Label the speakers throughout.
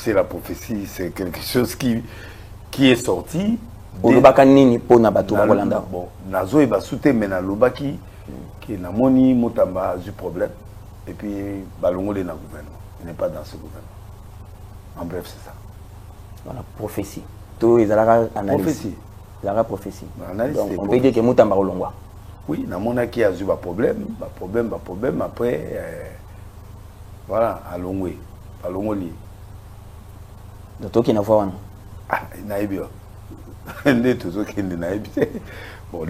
Speaker 1: sais, la prophétie, c'est quelque chose qui est sorti.
Speaker 2: Bon,
Speaker 1: Nazo et Basouté, mais Nalobaki, qui n'a moni, Motamba, du problème. Et puis, Balongo est dans le gouvernement. Il n'est pas dans ce gouvernement. En bref, c'est ça.
Speaker 2: Voilà, prophétie. Tout est la analyse.
Speaker 1: Prophétie.
Speaker 2: La prophétie.
Speaker 1: Donc,
Speaker 2: on peut dire que Motamba Olongwa.
Speaker 1: Oui, dans mon qui a eu un problème, après, voilà, à Longwe, à Longoli.
Speaker 2: Donc, qui n'a pas
Speaker 1: ah, il n'a pas bon,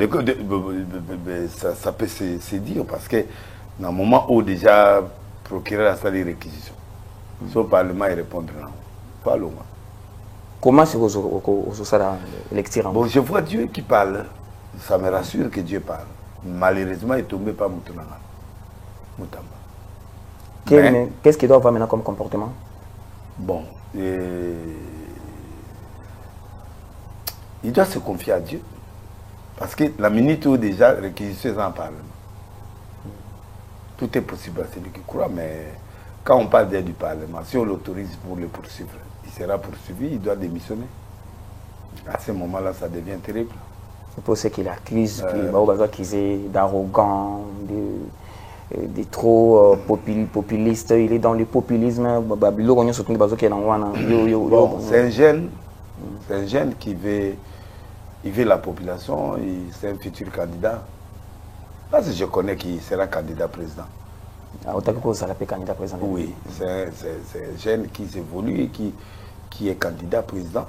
Speaker 1: ça peut se dire parce que dans le moment où déjà le procureur a fait les réquisitions, le Parlement répond pas loin.
Speaker 2: Comment c'est que ça lecture?
Speaker 1: Bon, je vois Dieu qui parle, ça me rassure que Dieu parle. Malheureusement, il est tombé par Moutounanga.
Speaker 2: Qu'est-ce qu'il doit avoir maintenant comme comportement?
Speaker 1: Bon, il doit se confier à Dieu. Parce que la minute où déjà réquisition en Parlement, tout est possible à celui qui croit, mais quand on parle d'aide du Parlement, si on l'autorise pour le poursuivre, il sera poursuivi, il doit démissionner. À ce moment-là, ça devient terrible.
Speaker 2: C'est pour ça qu'il accuse, d'arrogant, de trop populiste. Il est dans le populisme.
Speaker 1: Bon, c'est un jeune qui veut la population, c'est un futur candidat. Parce que je connais qu'il sera candidat président.
Speaker 2: Candidat président.
Speaker 1: Oui, c'est un jeune qui s'évolue et qui est candidat président.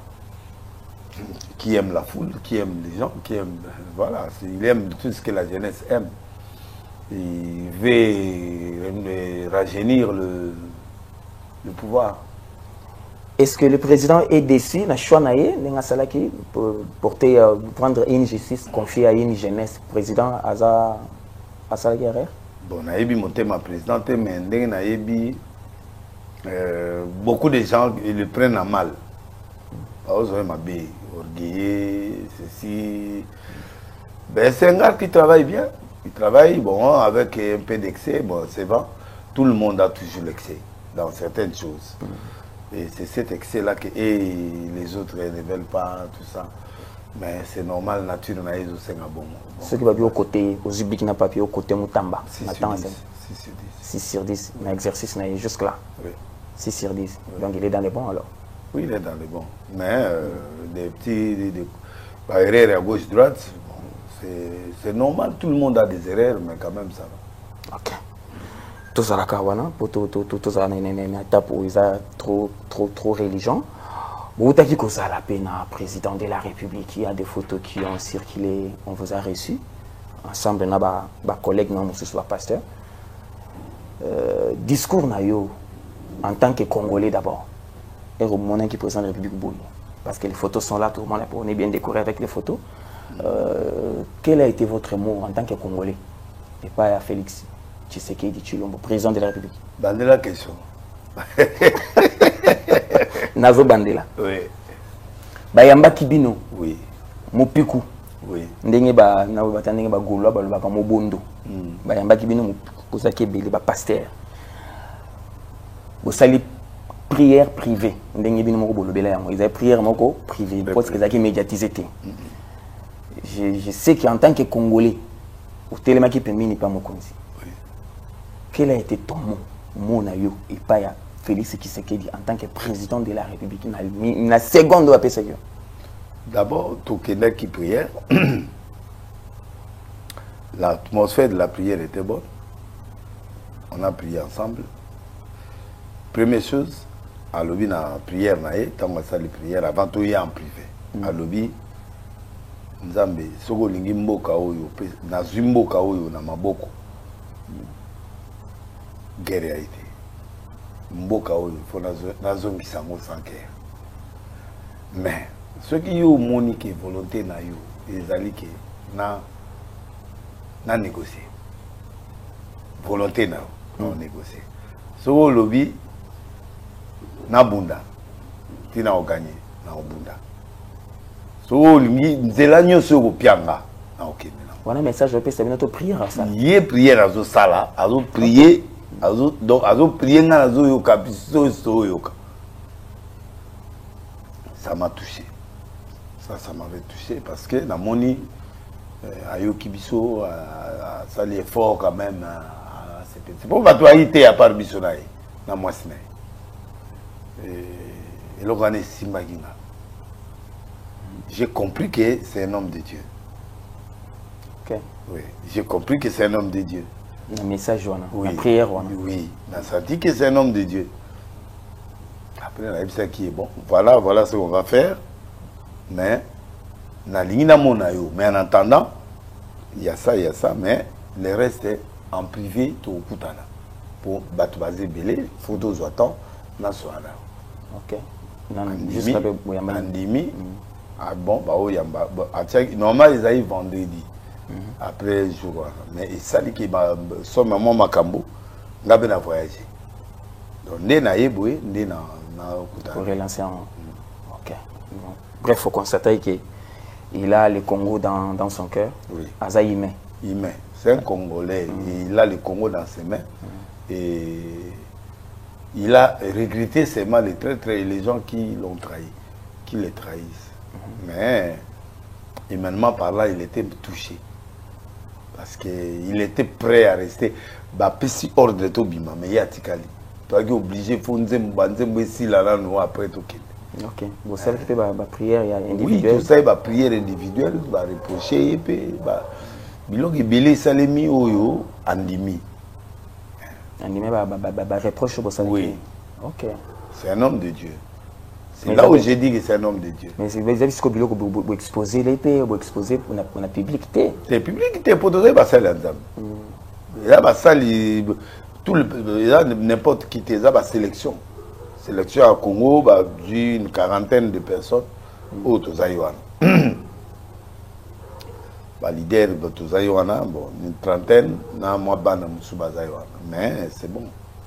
Speaker 1: Qui aime la foule, qui aime les gens, qui aime, voilà, il aime tout ce que la jeunesse aime. Il veut rajeunir le pouvoir.
Speaker 2: Est-ce que le président est déçu na choix pour prendre une justice confiée à une jeunesse? Président Aza Guerre?
Speaker 1: Bon, naïbi monté ma présidente, mais naïbi beaucoup de gens ils le prennent à mal. Orgueillé, ceci. Ben, c'est un gars qui travaille bien. Il travaille bon, avec un peu d'excès. Bon, c'est vrai. Tout le monde a toujours l'excès dans certaines choses. Et c'est cet excès-là que les autres ne veulent pas, tout ça. Mais c'est normal, nature n'a pas aussi un bon.
Speaker 2: Ce qui va bien au côté, aux Zubik n'a pas au côté Moutamba.
Speaker 1: 6 sur 10.
Speaker 2: 6 sur 10. Mais l'exercice n'est jusque là.
Speaker 1: Oui.
Speaker 2: 6 sur 10. Donc il est dans les bons alors.
Speaker 1: Oui, il est dans les bons. Mais des petits erreurs à gauche-droite, bon, c'est normal, tout le monde a des erreurs, mais quand même ça va.
Speaker 2: Ok. Tout ça, pour tout ça, une étape où ils ont trop religion. Vous avez dit que ça la peine, président de la République, il y a des photos qui ont circulé, on vous a reçus. Ensemble, on a des collègues, nous sommes pasteurs. Discours, en tant que Congolais d'abord. Et au moment qui présente la République Bouli. Parce que les photos sont là, tout le monde on est bien décoré avec les photos. Quel a été votre mot en tant que Congolais? Et pas à Félix Tshisekedi Tshilombo, président de la République.
Speaker 1: Bandela question.
Speaker 2: Nazo Bandela.
Speaker 1: Oui.
Speaker 2: Bayamba Kibino.
Speaker 1: Oui.
Speaker 2: Mopiku.
Speaker 1: Oui.
Speaker 2: Ndenge ba Golo ba Mobondo. Bayamba Kibino Mopiku. Kozaki Bele ba pasteur. Vous salez prière privée. Ils avaient prière privée. Parce qu'ils ont médiatisé. Je sais qu'en tant que Congolais, au téléma qui permet pas mon conseil. Quel a été ton mot et pas Félix Tshisekedi en tant que président de la République? La seconde de la
Speaker 1: D'abord, tout le qui prière. L'atmosphère de la prière était bonne. On a prié ensemble. Première chose, à l'objet de la prière, tant que ça les prières, avant tout, il y a en privé. À l'objet, Nzambe, soko lingi mboka oyo, na zimboka oyo na maboko. Guerre a été. Mboka oyo, il faut na zone qui s'en sans guerre. Mais, ceux qui ont monique volonté na yo, ils allaient que na négocier. Volonté na négocier. Soko lobby na bunda, tina gagné na bunda. So nzela nyonso kopianga na okende na.
Speaker 2: Voilà message je peux c'est notre prière ça.
Speaker 1: Yé prière azo sala, azo prier, azo prier na azo yoka biso so yoka. ça m'a touché. Ça m'avait touché parce que dans mon nid, Ayo Kibiso, ça l'effort quand même. C'est pour que tu aies été à part Bissonaï, dans moi. Et l'organe Simbagina. J'ai compris que c'est un homme de Dieu.
Speaker 2: Ok.
Speaker 1: Oui, j'ai compris que c'est un homme de Dieu.
Speaker 2: Un message,
Speaker 1: oui,
Speaker 2: la prière.
Speaker 1: Oui, on a senti que c'est un homme de Dieu. Après, on a vu ça qui est bon. Voilà ce qu'on va faire. Mais, mais en attendant, il y a ça, mais le reste est en privé, tout au Koutana. Pour Batouazé Belé, photos attend, na soana.
Speaker 2: Ok. Juste après,
Speaker 1: Andimi. Ah bon, bah oui, normalement, ils arrivent vendredi. Après jour. Mais ça dit que son maman Makambo, n'a pas voyagé. Donc, n'est na yéboué, n'est na Koutana.
Speaker 2: Pour relancer en. Ok. Bref, il faut constater qu'il a le Congo dans son cœur.
Speaker 1: Oui.
Speaker 2: Azaïme.
Speaker 1: C'est un Congolais. Il a le Congo dans ses mains. Et il a regretté seulement les traîtres et les gens qui l'ont trahi, qui les trahissent. Mais, humainement parlant, il était touché. Parce qu'il était prêt à rester. Si hors de Tobima, mais il y a Tikali. Tu es obligé de faire après Tokyo.
Speaker 2: Ok. Vous savez que la prière individuelle.
Speaker 1: Oui, tout ça, la prière individuelle, va reprocher, et puis, bilok ebele salemi oyo andimi.
Speaker 2: Andimi reproche pour ça.
Speaker 1: Oui.
Speaker 2: Ok.
Speaker 1: C'est un homme de Dieu. C'est là où j'ai dit que c'est un homme de Dieu.
Speaker 2: Mais c'est ce que vous exposez l'épée, vous exposez pour la publicité.
Speaker 1: C'est publicité pour donner la salle ensemble. Il y a la salle, n'importe qui, il y a la sélection. Sélection à Congo, d'une quarantaine de personnes. Autres Zaïwan. Leader, une trentaine, mais c'est bon.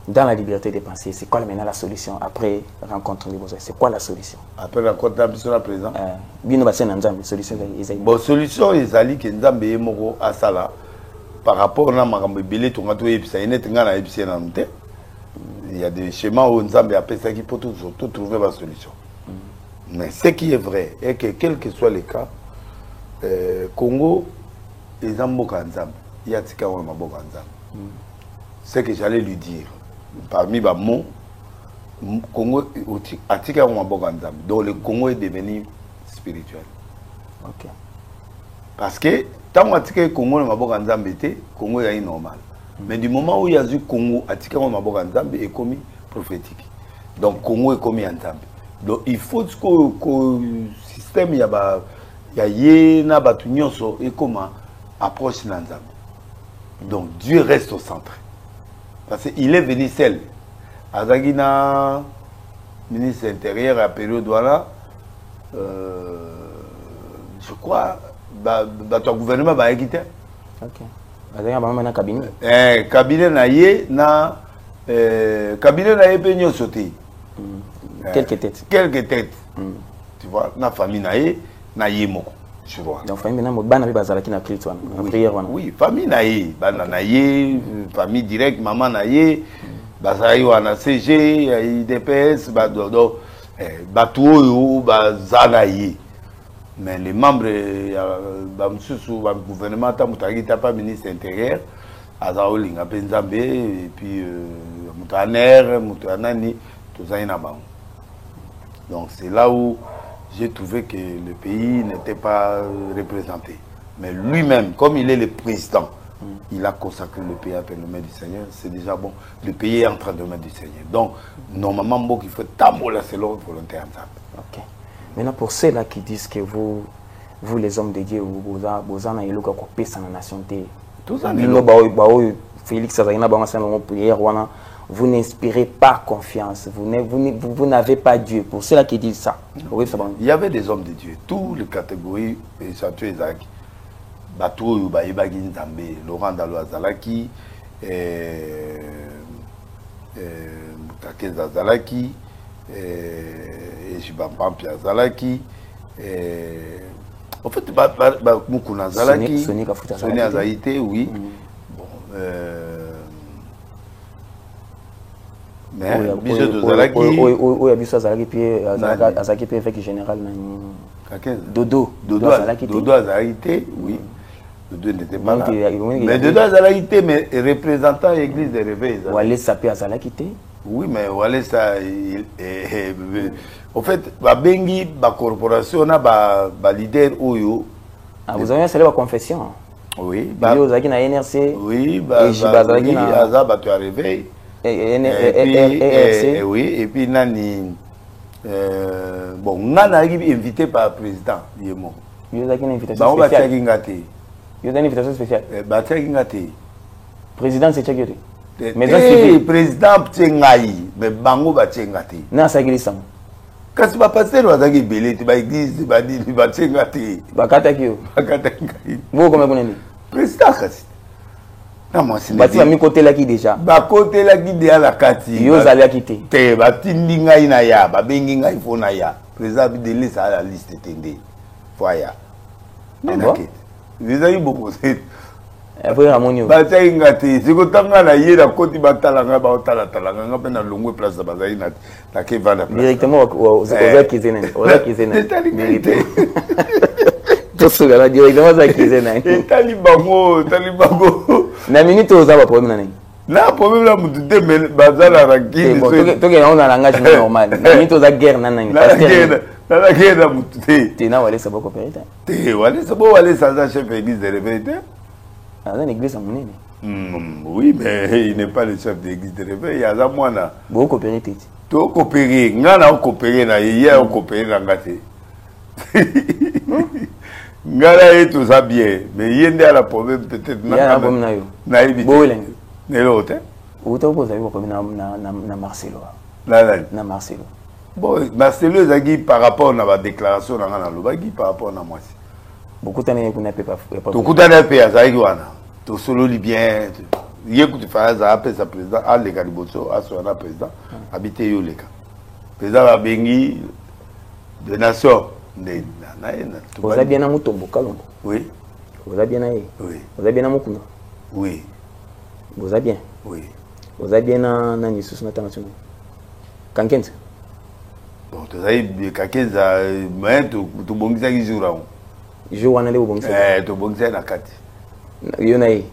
Speaker 2: Dans la liberté de penser, c'est quoi maintenant la solution après rencontre les besoins? C'est quoi la solution?
Speaker 1: Après rencontre la président.
Speaker 2: Solution.
Speaker 1: Bon, solution, ils allaient que Nzambe Moko à Sala par rapport à Marambe Belé, il y a des schémas où Nzambe appelle ça qui peut tout trouver la solution. Mais ce qui est vrai est que quel que soit le cas, Congo, les Amboka Nzambe, il y a Tika Wamaboka Nzambe. C'est ce que j'allais lui dire. Parmi les mots, Congo, Atika Wamaboka Nzambe. Donc le Congo est devenu spirituel.
Speaker 2: Ok.
Speaker 1: Parce que tant que Congo Wamaboka Nzambe était, Congo est normal. Mais du moment où il y a eu Congo, Atika Wamaboka Nzambe est commis prophétique. Donc Congo est commis Nzambe. Donc il faut que le système y a na batu nyonso et comment approche Nzambe. Donc Dieu reste au centre. Parce qu'il est venu seul. Azagina, ministre intérieur à période là, je crois, ton gouvernement va quitter.
Speaker 2: Ok. Azagina va maintenant cabinet.
Speaker 1: Cabinet na cabinet na yé nyonso sauté.
Speaker 2: Quelques têtes.
Speaker 1: Quelques têtes. Tu vois, na famille naïe. Je vois.
Speaker 2: Donc famille maintenant bana bazalaki na prière wana prière wana.
Speaker 1: Oui, famille naïe, bana naïe, famille directe, maman naïe, bazali wana CG, IDPS, bado batuoyo bazanaïe. Mais les membres bamsusu ba gouvernement ta mutaki ta pas ministre intérieur, azaolinga penzambe et puis mutaner, mutanani tozana bango. Donc c'est là où j'ai trouvé que le pays n'était pas représenté. Mais lui-même, comme il est le président, il a consacré le pays à le main du Seigneur. C'est déjà bon. Le pays est en train de mettre du Seigneur. Donc, normalement, il faut tambour selon volonté ensemble.
Speaker 2: Ok. Maintenant, pour ceux-là qui disent que vous les hommes de Dieu, vous avez un coupé sans la nation.
Speaker 1: Tout ça,
Speaker 2: Félix vous n'inspirez pas confiance, vous n'avez pas Dieu. Pour ceux-là qui disent ça.
Speaker 1: Il y avait des hommes de Dieu, toutes les catégories, et surtout Isaac, Batou Yubaïbagi Nzambe, Laurent Dalo Azalaki, Moutaké Azalaki, Ejibambampi Azalaki, en fait, Moukouna Azalaki, Soni Azaïté, oui. Bon, mais biso tozalaki
Speaker 2: oyo biso azalaki pe évêque général na Dodo azalaki
Speaker 1: te, oui. Dodo n'était pas là. Mais Dodo azalaki te, mais représentant l'église de réveil.
Speaker 2: Wale Sapé azalaki te.
Speaker 1: Oui, mais Wale ça en fait, babengi ba corporation na ba leader oyo.
Speaker 2: Ah, vous avez installé la confession.
Speaker 1: Oui,
Speaker 2: vous avez na NRC.
Speaker 1: Oui, bah tu as réveillé.
Speaker 2: NRC.
Speaker 1: Oui, et puis nani bon, nana invité par le président Yemo.
Speaker 2: Vous avez une invitation spéciale. Vous avez une invitation spéciale. Président c'est Tchagiri.
Speaker 1: Mais président Tchengaï, mais bango ba Tchengati.
Speaker 2: Na sagilisa.
Speaker 1: Kasi ba pasteur wazaki belé, ba église ba di ba Tchengati.
Speaker 2: Bakata kiyo.
Speaker 1: Bakata ngai.
Speaker 2: Vous comment vous
Speaker 1: président kasi. Na moi c'est.
Speaker 2: Ba ti mi côté là qui déjà.
Speaker 1: Ba côté là qui déjà la kati.
Speaker 2: Yo zali akité.
Speaker 1: Te ba tindi ngai na ya, ba bengi ngai fo na ya. Président bi délai ça la liste tende. Foya. Nenakete. Vous avez beaucoup c'est.
Speaker 2: Après Ramonio.
Speaker 1: Ba tsainga te, siko tanga na yera koti batalanga ba otala nga pe na longwe place ba zai na ke vana.
Speaker 2: Directement aux kizena. Aux kizena. Vérité. Tout ça là directement aux kizena.
Speaker 1: Talibango.
Speaker 2: Na minute aux aba problème na nini?
Speaker 1: Na problème la mutu te mais bazala rakini.
Speaker 2: To ke on a langage normal. Na minute aux guerre na nini?
Speaker 1: Na guerre mutu te.
Speaker 2: Te na wale sabo coopérité.
Speaker 1: Te wale sabo wale sa chef église de réveil.
Speaker 2: Dans l'église à Mounini.
Speaker 1: Oui, mais il n'est pas le chef de l'église de réveil. Il y a ça, moi, là.
Speaker 2: Vous coopérez, tu
Speaker 1: coopérez. Ngana on coopéré, na hier on coopéré dans gâté. Ngana est tout ça bien, mais il y a la problème peut-être.
Speaker 2: Il y a un problème na yo.
Speaker 1: Na éviter.
Speaker 2: Bouleng.
Speaker 1: Ne l'autre.
Speaker 2: Vous t'avez posé un problème na Marcelo.
Speaker 1: Na
Speaker 2: Marcelo.
Speaker 1: Bon, Marcelo zagi par rapport à la déclaration na ngana lobagi par rapport à moi.
Speaker 2: Beaucoup d'années qu'on n'a pas.
Speaker 1: Tout coup d'années pays zagi wana. Tout solo libyen. Hier que tu fais ça après sa président à l'égaliboso à son président habité yo leka. Président la bengi de nation de na.
Speaker 2: Vous avez bien à Mutombo Kalongo.
Speaker 1: Oui.
Speaker 2: Vous avez bien à oui. Vous avez bien à Mukunda.
Speaker 1: Oui.
Speaker 2: Vous avez bien.
Speaker 1: Oui.
Speaker 2: Vous avez bien à Nani sous international. Kankens.
Speaker 1: Bon, tu sais Kankens mais tu bongisa ki jour
Speaker 2: jour wana le bongisa.
Speaker 1: Tu bongisa na kati.
Speaker 2: Yo na yi.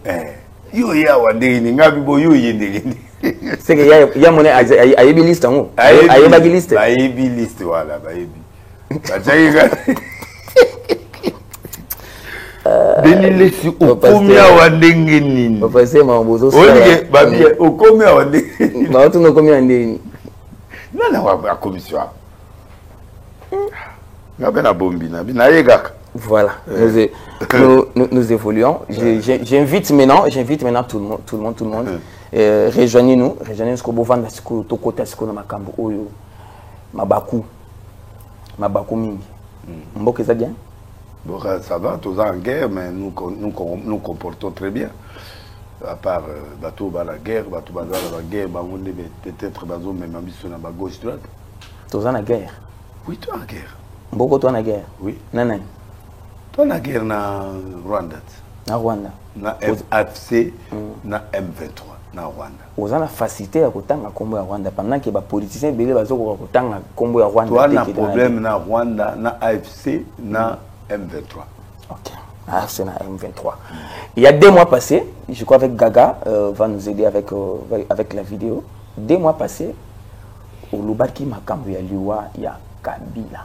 Speaker 1: Yo ya wande ni ngabi bo yo yende.
Speaker 2: C'est que ya mone ayebi liste ngo. Ayeba ki liste.
Speaker 1: Ayebi liste wala bayebi. Bajaga. Deni lesi okomia wande ngini.
Speaker 2: Papa c'est mambozo ça.
Speaker 1: Oye babi okomia wande.
Speaker 2: Ba tu no komia ndeni.
Speaker 1: Na wa commission. Ngabe na bombi na yegaka.
Speaker 2: Voilà, nous évoluons. J'invite maintenant tout le monde. Rejoignez-nous ce que vous vendez, ce que vous côté, ce que vous avez Mabakou mingi. Mboka ça bien?
Speaker 1: Bon, ça va, tous en guerre, mais nous comportons très bien. À part bateau la guerre, bateau la guerre, peut-être bateau même ambition à gauche droite.
Speaker 2: Tous en guerre.
Speaker 1: Oui, toi en guerre.
Speaker 2: Beaucoup toi en guerre.
Speaker 1: Oui.
Speaker 2: Non.
Speaker 1: Toi la guerre na Rwanda.
Speaker 2: Na Rwanda.
Speaker 1: Na FAFC na M23 na Rwanda.
Speaker 2: Vous avez la facilité à kotanga kombo ya Rwanda pendant que les politiciens belé bazoko kotanga kombo ya Rwanda.
Speaker 1: Toi na problème na Rwanda na AFC na M23.
Speaker 2: OK. AFC na M23. Il y a 2 mois passés, je crois avec Gaga va nous aider avec la vidéo. 2 mois passés au Lubaki makambo ya liwa ya Kabila.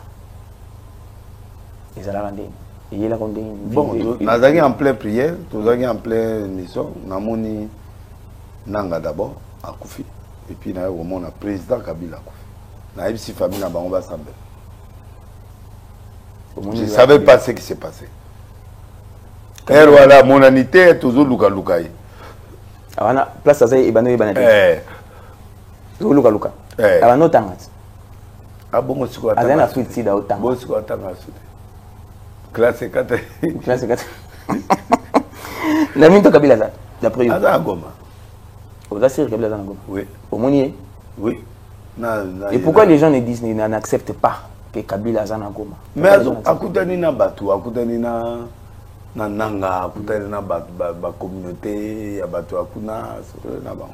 Speaker 2: Ils allaient rendre.
Speaker 1: Bon, nous avons en pleine prière, nous avons en pleine mission. Nous avons Nanga d'abord, à Koufi. Et puis nous avons le président Kabila. Nous avons si famille là-bas, on va s'embêter. Je ne savais pas ce qui s'est passé. Et voilà, mon anité est toujours Luka.
Speaker 2: Alors, place à ça, il va nous ébaner. Luka. Alors, nous avons.
Speaker 1: Ah bon, c'est quoi?
Speaker 2: Azana Afrique sida autant.
Speaker 1: Bon, c'est quoi? Classe 4.
Speaker 2: Classe 4. La minto Kabila ça. D'après vous.
Speaker 1: Azana Goma.
Speaker 2: Vous assurez Kabila Azana Goma.
Speaker 1: Oui.
Speaker 2: Au Monier.
Speaker 1: Oui.
Speaker 2: Et pourquoi les gens ne disent, n'acceptent pas que Kabila Azana Goma?
Speaker 1: Mais akutani na batu, akutani na nanga, akutani na ba communauté, ya batu akuna na ba.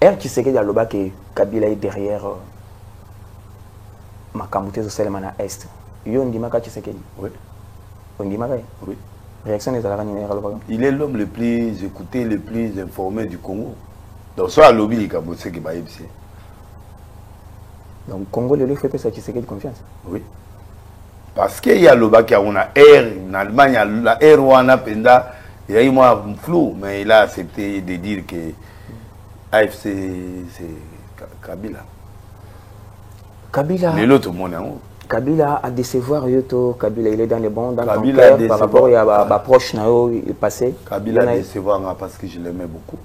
Speaker 2: R qui sait que Yaloba que Kabila est derrière Makamouté seulement à Est. Yo Ndimaka qui sait que
Speaker 1: oui.
Speaker 2: Ndimaka
Speaker 1: Oui.
Speaker 2: Réaction des Alarani.
Speaker 1: Il est l'homme le plus écouté, le plus informé du Congo. Donc soit à lobby il Kabouté qui va ici.
Speaker 2: Donc Congo le fait ça qui sait que de confiance.
Speaker 1: Oui. Parce qu'il y a le bac qui a une R en Allemagne, la R Wana Penda, il y a eu moins flou, mais il a accepté de dire que AFC c'est Kabila.
Speaker 2: Kabila.
Speaker 1: Mais l'autre monde en haut.
Speaker 2: Kabila a décevoir Yoto, Kabila il est dans les bons, dans ton
Speaker 1: Kabila
Speaker 2: cœur par rapport à ma proche Nao, il est passé.
Speaker 1: Kabila a décevoir parce que je l'aimais beaucoup.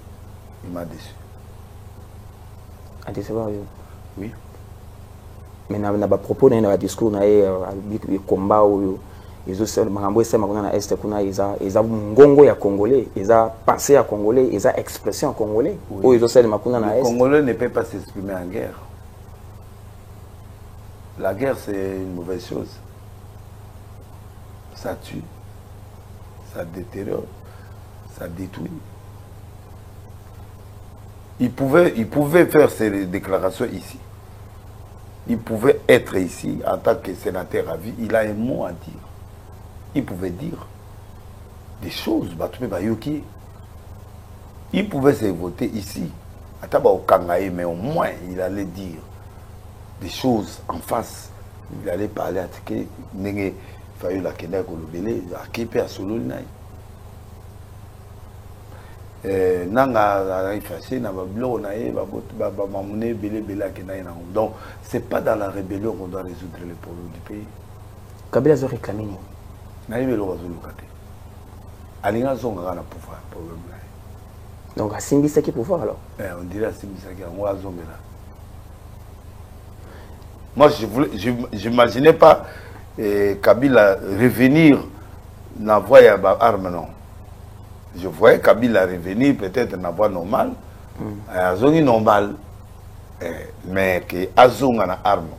Speaker 1: Il m'a déçu.
Speaker 2: A décevoir Yoto.
Speaker 1: Oui.
Speaker 2: Mais na ba propos na discours na combat ou ils ont makambo ese makona na est kuna ils ngongo ya congolais, ils ont pensée à congolais, ils ont expression congolais. Ou ils ont celle makona na est.
Speaker 1: Le Congolais ne peut pas s'exprimer en guerre. La guerre c'est une mauvaise chose. Ça tue, ça détériore, ça détruit. Il pouvait faire ces déclarations ici. Il pouvait être ici en tant que sénateur à vie. Il a un mot à dire. Il pouvait dire des choses. Il pouvait se voter ici. Mais au moins, il allait dire des choses en face. Il allait parler à Tike. Il fallait la Kenya Kolobele. À Kepe à Solo. Donc c'est pas dans la rébellion qu'on doit résoudre les problèmes du pays.
Speaker 2: Kabila a réclamé. Donc à Simbisa qui pouvoir alors.
Speaker 1: On dirait à Simbisa qui moi j'imaginais pas Kabila revenir dans la voie arme non. Je voyais Kabila revenir peut-être dans la voie normale, à zone normale, mais que Azong en a arme.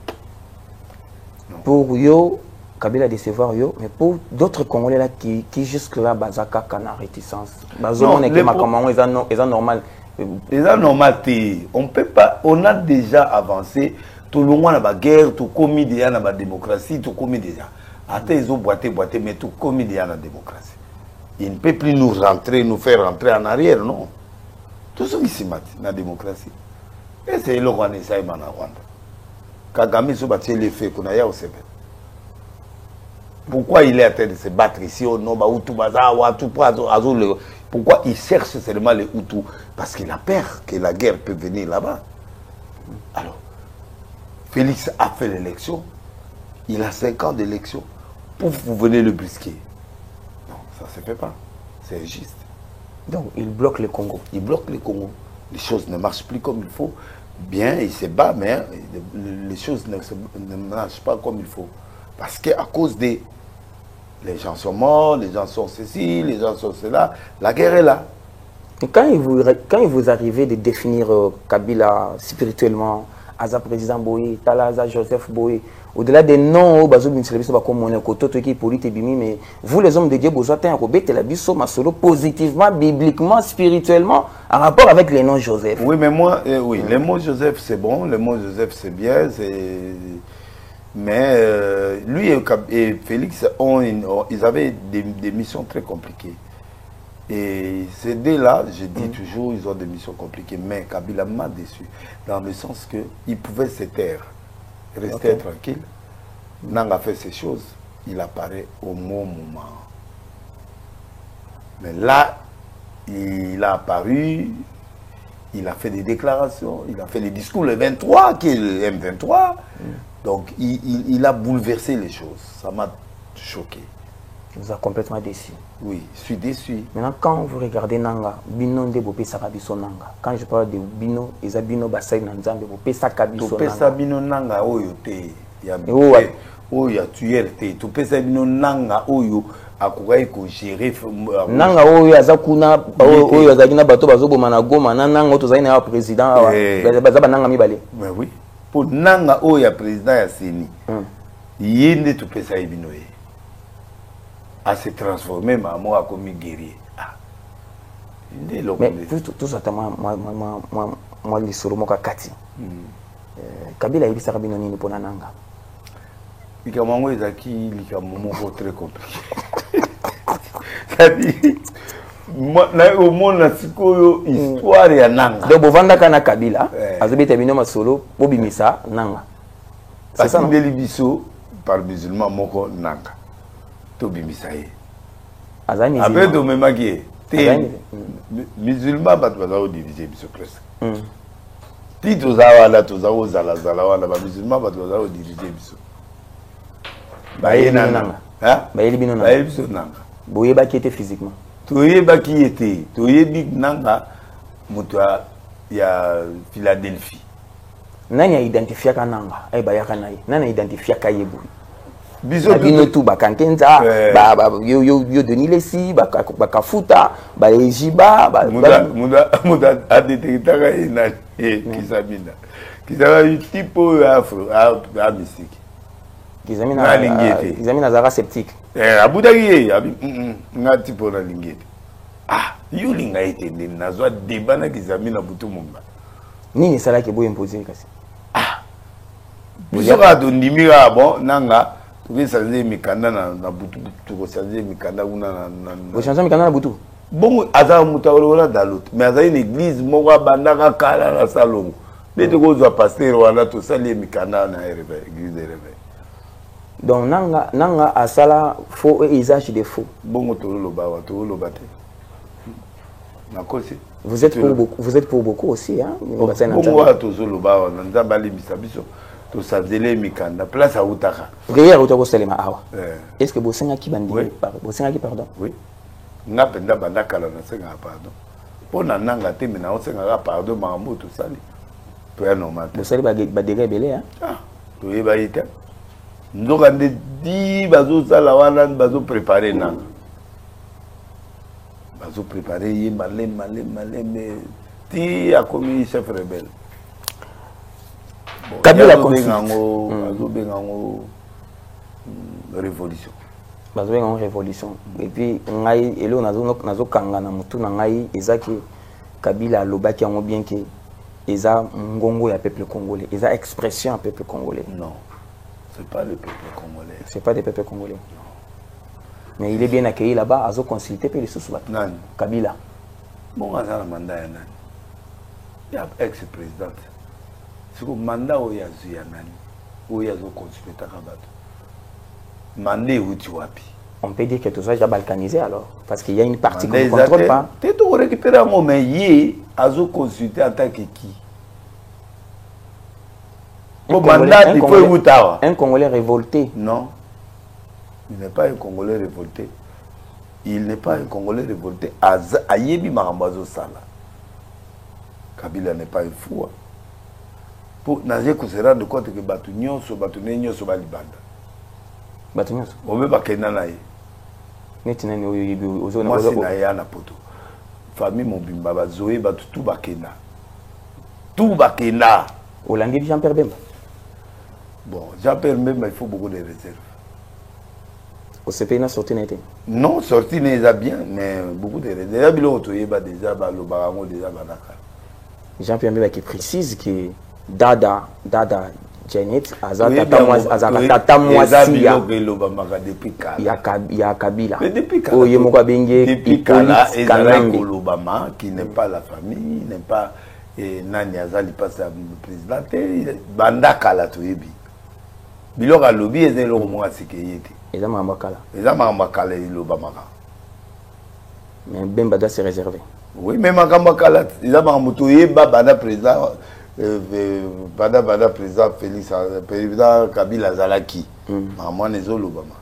Speaker 2: Pour yo, Kabila décevoir yo, mais pour d'autres Congolais là qui jusque-là, Bazaka, Kana, réticence. Bazon est normal.
Speaker 1: Ils sont normal. On peut pas, on a déjà avancé. Tout le monde a la guerre, tout commis déjà dans la démocratie, tout commis déjà. Attends, ils ont boité, mais tout commis déjà dans la démocratie. Il ne peut plus nous faire rentrer en arrière, non. Tout ce qui s'y met dans la démocratie. Et c'est le Rwanda, ça y est, Rwanda. Kagame se battait les faits qu'on a eu au Sébé. Pourquoi il est en train de se battre ici au Noba, Hutu, Bazawa, pourquoi il cherche seulement les Hutus? Parce qu'il a peur que la guerre peut venir là-bas. Alors, Félix a fait l'élection. Il a 5 ans d'élection. Pour vous venez le brusquer. Ça ne se fait pas. C'est injuste.
Speaker 2: Donc, il bloque le Congo.
Speaker 1: Il bloque le Congo. Les choses ne marchent plus comme il faut. Bien, il se bat, mais les choses ne marchent pas comme il faut. Parce qu'à cause des... Les gens sont morts, les gens sont ceci, les gens sont cela. La guerre est là.
Speaker 2: Et quand il vous arrivez de définir Kabila spirituellement, Aza président Boye, Talaza Joseph Boye, au-delà des noms, mais vous les hommes de Dieu, vous avez positivement, bibliquement, spirituellement, en rapport avec les noms Joseph.
Speaker 1: Oui, mais moi, oui, les mots Joseph c'est bon, les mots Joseph c'est bien, mais lui et Félix, ils avaient des missions très compliquées. Et ces deux-là, je dis toujours, ils ont des missions compliquées, mais Kabila m'a déçu, dans le sens qu'il pouvait se taire, rester tranquille. Nanga fait ces choses, il apparaît au bon moment. Mais là, il a apparu, il a fait des déclarations, il a fait des discours le 23, qui est le M23. Donc, il a bouleversé les choses. Ça m'a choqué.
Speaker 2: Vous a complètement déçu.
Speaker 1: Oui, je suis déçu.
Speaker 2: Maintenant, quand vous regardez Nanga, Bino de Bopé Sakabiso Nanga. Quand je parle de Bino, ils ont Bino Basay Nanzambe, Bopé Sakabiso Nanga.
Speaker 1: Bopé Sabino Nanga, Oyote. Oyo tuer tu pesa bino nanga oyo akokai ko gérer
Speaker 2: nanga oyo azakuna oyo azakina bato bazoboma na Goma na nanga to zaina ya président bazaba nanga mibale.
Speaker 1: Mais oui, pour nanga oyo ya président ya Seni yende tu pesa bino ye a se transformer mamo a comme guerrier.
Speaker 2: Mais tout ça moi les solo moka kati Kabila yebisa kabino nini pona nanga
Speaker 1: likamango ezaki likamomoko très compliqué c'est-à-dire au monde na sikoyo histoire ya nanga
Speaker 2: donc bovandaka na Kabila azobeta bino masolo bobimisa nanga
Speaker 1: c'est ça ndeli biso par musulman moko nanga to bimisa ye
Speaker 2: azani
Speaker 1: après to memaki te musulman bato baza diviser biso presque ti toza wana toza ozala zala wana ba musulman bato baza diriger biso
Speaker 2: baye nanga baye bino nanga
Speaker 1: baye biso nanga
Speaker 2: boyebaki ete physiquement
Speaker 1: toyebaki ete toyebi nanga moto ya Philadelphie
Speaker 2: nani a identifiaka nanga ay bayaka naye nani a identifiaka ye boy
Speaker 1: biso
Speaker 2: bino tu bakankenza yo Denis Lesi bakafuta ba ejiba
Speaker 1: muda adetectaka ye na Kisamina Kisamina tipo afro a mystique
Speaker 2: Kisamina zara sceptique
Speaker 1: abudaki ye abi nga tipo na lingete yo linga ete ndeni nazwa débat na Kisamina butu monga
Speaker 2: nini esalaki boye imposer kasi
Speaker 1: biso kaka tondimika bon nanga tokosanze mikanda na butu tokosanze mikanda kuna
Speaker 2: bochange mikanda na butu
Speaker 1: bongo aza moto olola dalote mais azali na église moko abandaka kala na salongo nde tokozwa paster wana tosali ye mikanda na église de réveil
Speaker 2: donc nanga asala faux et usage de faux
Speaker 1: bongo toloba te nakosi
Speaker 2: vous êtes pour beaucoup aussi hein
Speaker 1: bongo wana tozoloba wana nzambe alimbisa biso tosanzele mikanda place autaka
Speaker 2: prière utokoselema awa est-ce que bosengaki bosengaki pardon
Speaker 1: oui nga penda banda kala na senga pardon pona nanga te mina osenga pardon makambo tosali to ya normal
Speaker 2: bosali ba dégâts belé hein
Speaker 1: toyeba ita ndoka nde di bazosala wana bazopréparer nanga bazopréparer ye maleme ti akomi chef rebelle
Speaker 2: Kabila
Speaker 1: azobengango révolution
Speaker 2: bazobengango révolution et puis ngai elo nazokanga na mutu na ngai ezaki Kabila alobaki yango bien que eza ngongo ya peuple congolais eza expression ya peuple congolais
Speaker 1: non c'est pas le peuple congolais
Speaker 2: c'est pas des peuples congolais non. Mais il est bien accueilli là-bas azo consulter pe les sous
Speaker 1: nani
Speaker 2: Kabila
Speaker 1: bon azala mandat ya nani ya ex-présidente siko mandat oyo azwi ya nani oyo azoconsultaka bato mandat euti wapi
Speaker 2: on peut dire que tout ça déjà balkanisé alors parce qu'il y a une partie qu'on ne contrôle pas
Speaker 1: peut to récupérer un moment yé azoconsulter en tant que qui bon mandat il faut utawa
Speaker 2: un Congolais révolté
Speaker 1: non il n'est pas un Congolais révolté il n'est pas un Congolais révolté ayebi makambazo sala Kabila n'est pas un fou pour nager que se rendre compte que batu nyonso balibanda
Speaker 2: batu nyonso
Speaker 1: obe bakenda na ye
Speaker 2: neti nani oyo yebi ozona
Speaker 1: moi c'est na ya na poto famille mobimba bazoe batu tout bakenda
Speaker 2: Olandi Jean-Pierre Bemba
Speaker 1: bon Jean-Pierre Bemba il faut beaucoup de réserves
Speaker 2: au CP na sorti na été
Speaker 1: non sorti n'est bien mais beaucoup de réserves bilo toyeba déjà balobango déjà banaka
Speaker 2: Jean-Pierre Bemba qui précise que Dada Janet azata mwasi ya Kabila oye moko benge
Speaker 1: depuis kala ezala kolobama qui n'est pas la famille n'est pas nani azali passe président banda kala toyebi biloko lobi ezelo mwasi keyete
Speaker 2: eza mamba
Speaker 1: kala ilobamaka
Speaker 2: mais Bemba doit se réserver
Speaker 1: oui mais makambo kala eza makambo toyeba banda président banda président Félix président Kabila zalaki maman ezolobama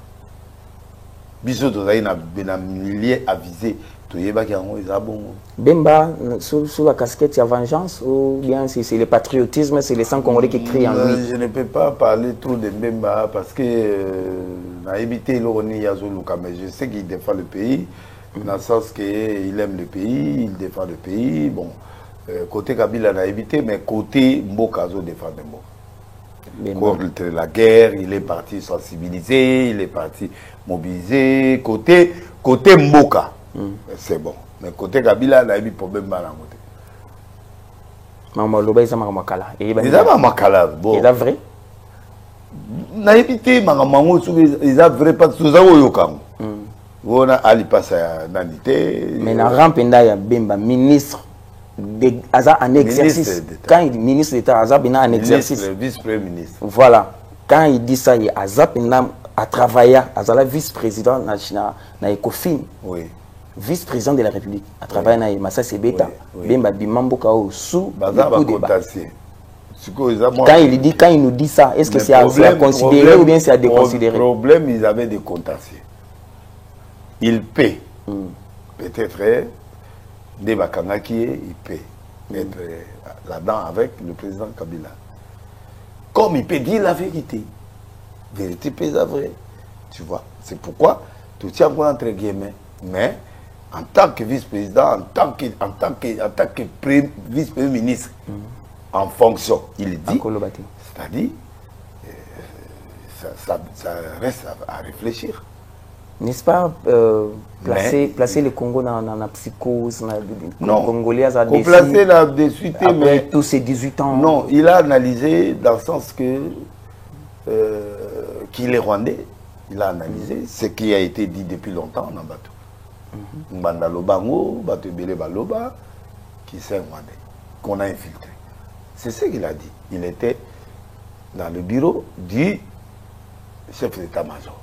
Speaker 1: biso tozali na milliers avisé toyebaki yango eza bongo
Speaker 2: Bemba sous la casquette ya vengeance ou bien c'est le patriotisme c'est les sang congolais qui crient en lui
Speaker 1: je ne peux pas parler trop de Bemba parce que na évité l'oroni yazoluka mais je sais qu'il défend le pays dans le sens qu'il aime le pays il défend le pays bon côté Kabila n'a évité, mais côté Mbokazo défend Mboka. Contre la guerre, il est parti sensibiliser, il est parti mobiliser. Côté Mboka, c'est bon. Mais côté Kabila, il a eu problème dans la côté.
Speaker 2: Maman Loba, ils ont makala.
Speaker 1: Ils ont makala. Bon.
Speaker 2: C'est vrai.
Speaker 1: Na évité mangamango ils ont vrai pas tout ça oyokam. On a ali passa nanité.
Speaker 2: Mais na rampenda ya Bemba ministre de Aza en exercice. Quand il dit ministre d'État Aza Bena en exercice.
Speaker 1: Vice-premier ministre.
Speaker 2: Voilà. Quand il dit ça, il Aza Bena a travaillé Aza la vice-président na Ecofin.
Speaker 1: Oui.
Speaker 2: Vice-président de la République a travaillé na Massa Sebeta. Bemba Bimambo Kao sous
Speaker 1: le débat.
Speaker 2: Quand il nous dit ça, est-ce que c'est à considérer ou bien c'est à déconsidérer?
Speaker 1: Le problème, ils avaient des contentieux. Ils paient. Peut-être, des Bakangaki, ils paient. Être là-dedans avec le président Kabila. Comme il peut dire la vérité. Vérité pèse à vrai. Tu vois. C'est pourquoi tout tient entre guillemets. Mais en tant que vice-président, en tant que vice-premier ministre, en fonction, il dit, c'est-à-dire, ça reste à réfléchir.
Speaker 2: N'est-ce pas placer le Congo dans la psychose,
Speaker 1: non,
Speaker 2: Congolais à
Speaker 1: pour placer là-dessus, mais
Speaker 2: tous ces 18 ans.
Speaker 1: Non, il a analysé dans le sens que qu'il est rwandais. Il a analysé ce qui a été dit depuis longtemps en bateau. Mbanda Lobango, Bato Bele Baloba, qui c'est rwandais, qu'on a infiltré. C'est ce qu'il a dit. Il était dans le bureau du chef d'état-major,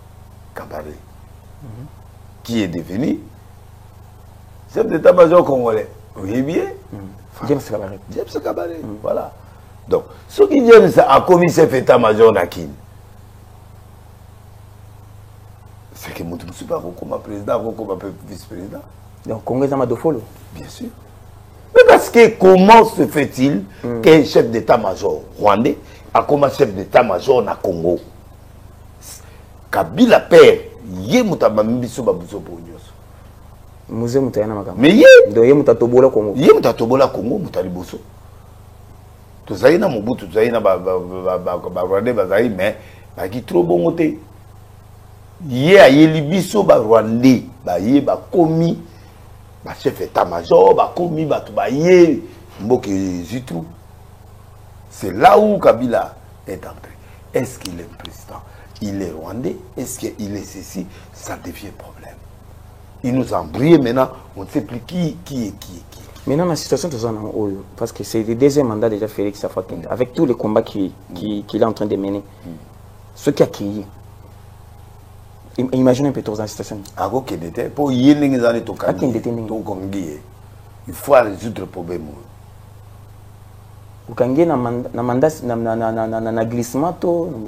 Speaker 1: Kabaré, qui est devenu chef d'état-major congolais. Vous voyez bien?
Speaker 2: James Kabaré.
Speaker 1: James Kabaré, voilà. Donc, ceux qui viennent à commis chef d'état-major Nakin, c'est que je ne suis pas comme président, comme vice-président.
Speaker 2: Donc, Congo est un madofolo.
Speaker 1: Bien sûr. Mais parce que comment se fait-il qu'un chef d'état-major rwandais a comme chef d'état-major na Congo? Kabila père, yé mutabambiso babuso bonyoso.
Speaker 2: Musée mutayana makamba.
Speaker 1: Mais yé
Speaker 2: yé mutatobola Congo.
Speaker 1: Yé mutatobola Congo mutaliboso. Tozaina Mobutu, tozaina ba rwandais bazaï mais ba ki trop bon côté. Yé a yé libiso ba rwandais, ba yé ba komi ba chef d'état-major, ba komi ba ba yé mboke zitou. C'est là où Kabila est entré. Est-ce qu'il est président? Il est rwandais? Est-ce qu'il est ceci? Ça devient problème. Il nous a embrouillé maintenant, on ne sait plus qui est qui.
Speaker 2: Maintenant, la situation de Zana Oyo, parce que c'est le deuxième mandat déjà Félix Houphouët-Boigny, avec tous les combats qu'il est en train de mener, ce qui a créé. Imaginez un peu toute la situation.
Speaker 1: Pour y aller, il faut résoudre le problème.
Speaker 2: Vous avez un glissement.
Speaker 1: Vous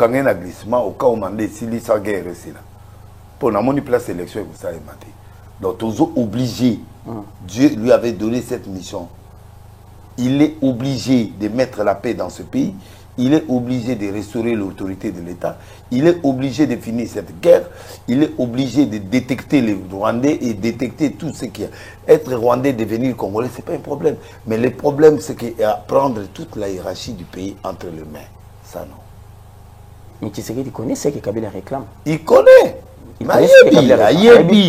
Speaker 1: avez un glissement au cas où vous avez une guerre. Pour la place élection, vous savez. Donc, toujours obligé. Dieu lui avait donné cette mission. Il est obligé de mettre la paix dans ce pays. Il est obligé de restaurer l'autorité de l'État. Il est obligé de finir cette guerre. Il est obligé de détecter les Rwandais et détecter tout ce qui est. Être Rwandais, devenir Congolais, ce n'est pas un problème. Mais le problème, c'est qu'il y a prendre toute la hiérarchie du pays entre les mains. Ça, non.
Speaker 2: Mais tu sais qu'il connaît ce que Kabila réclame.
Speaker 1: Il connaît.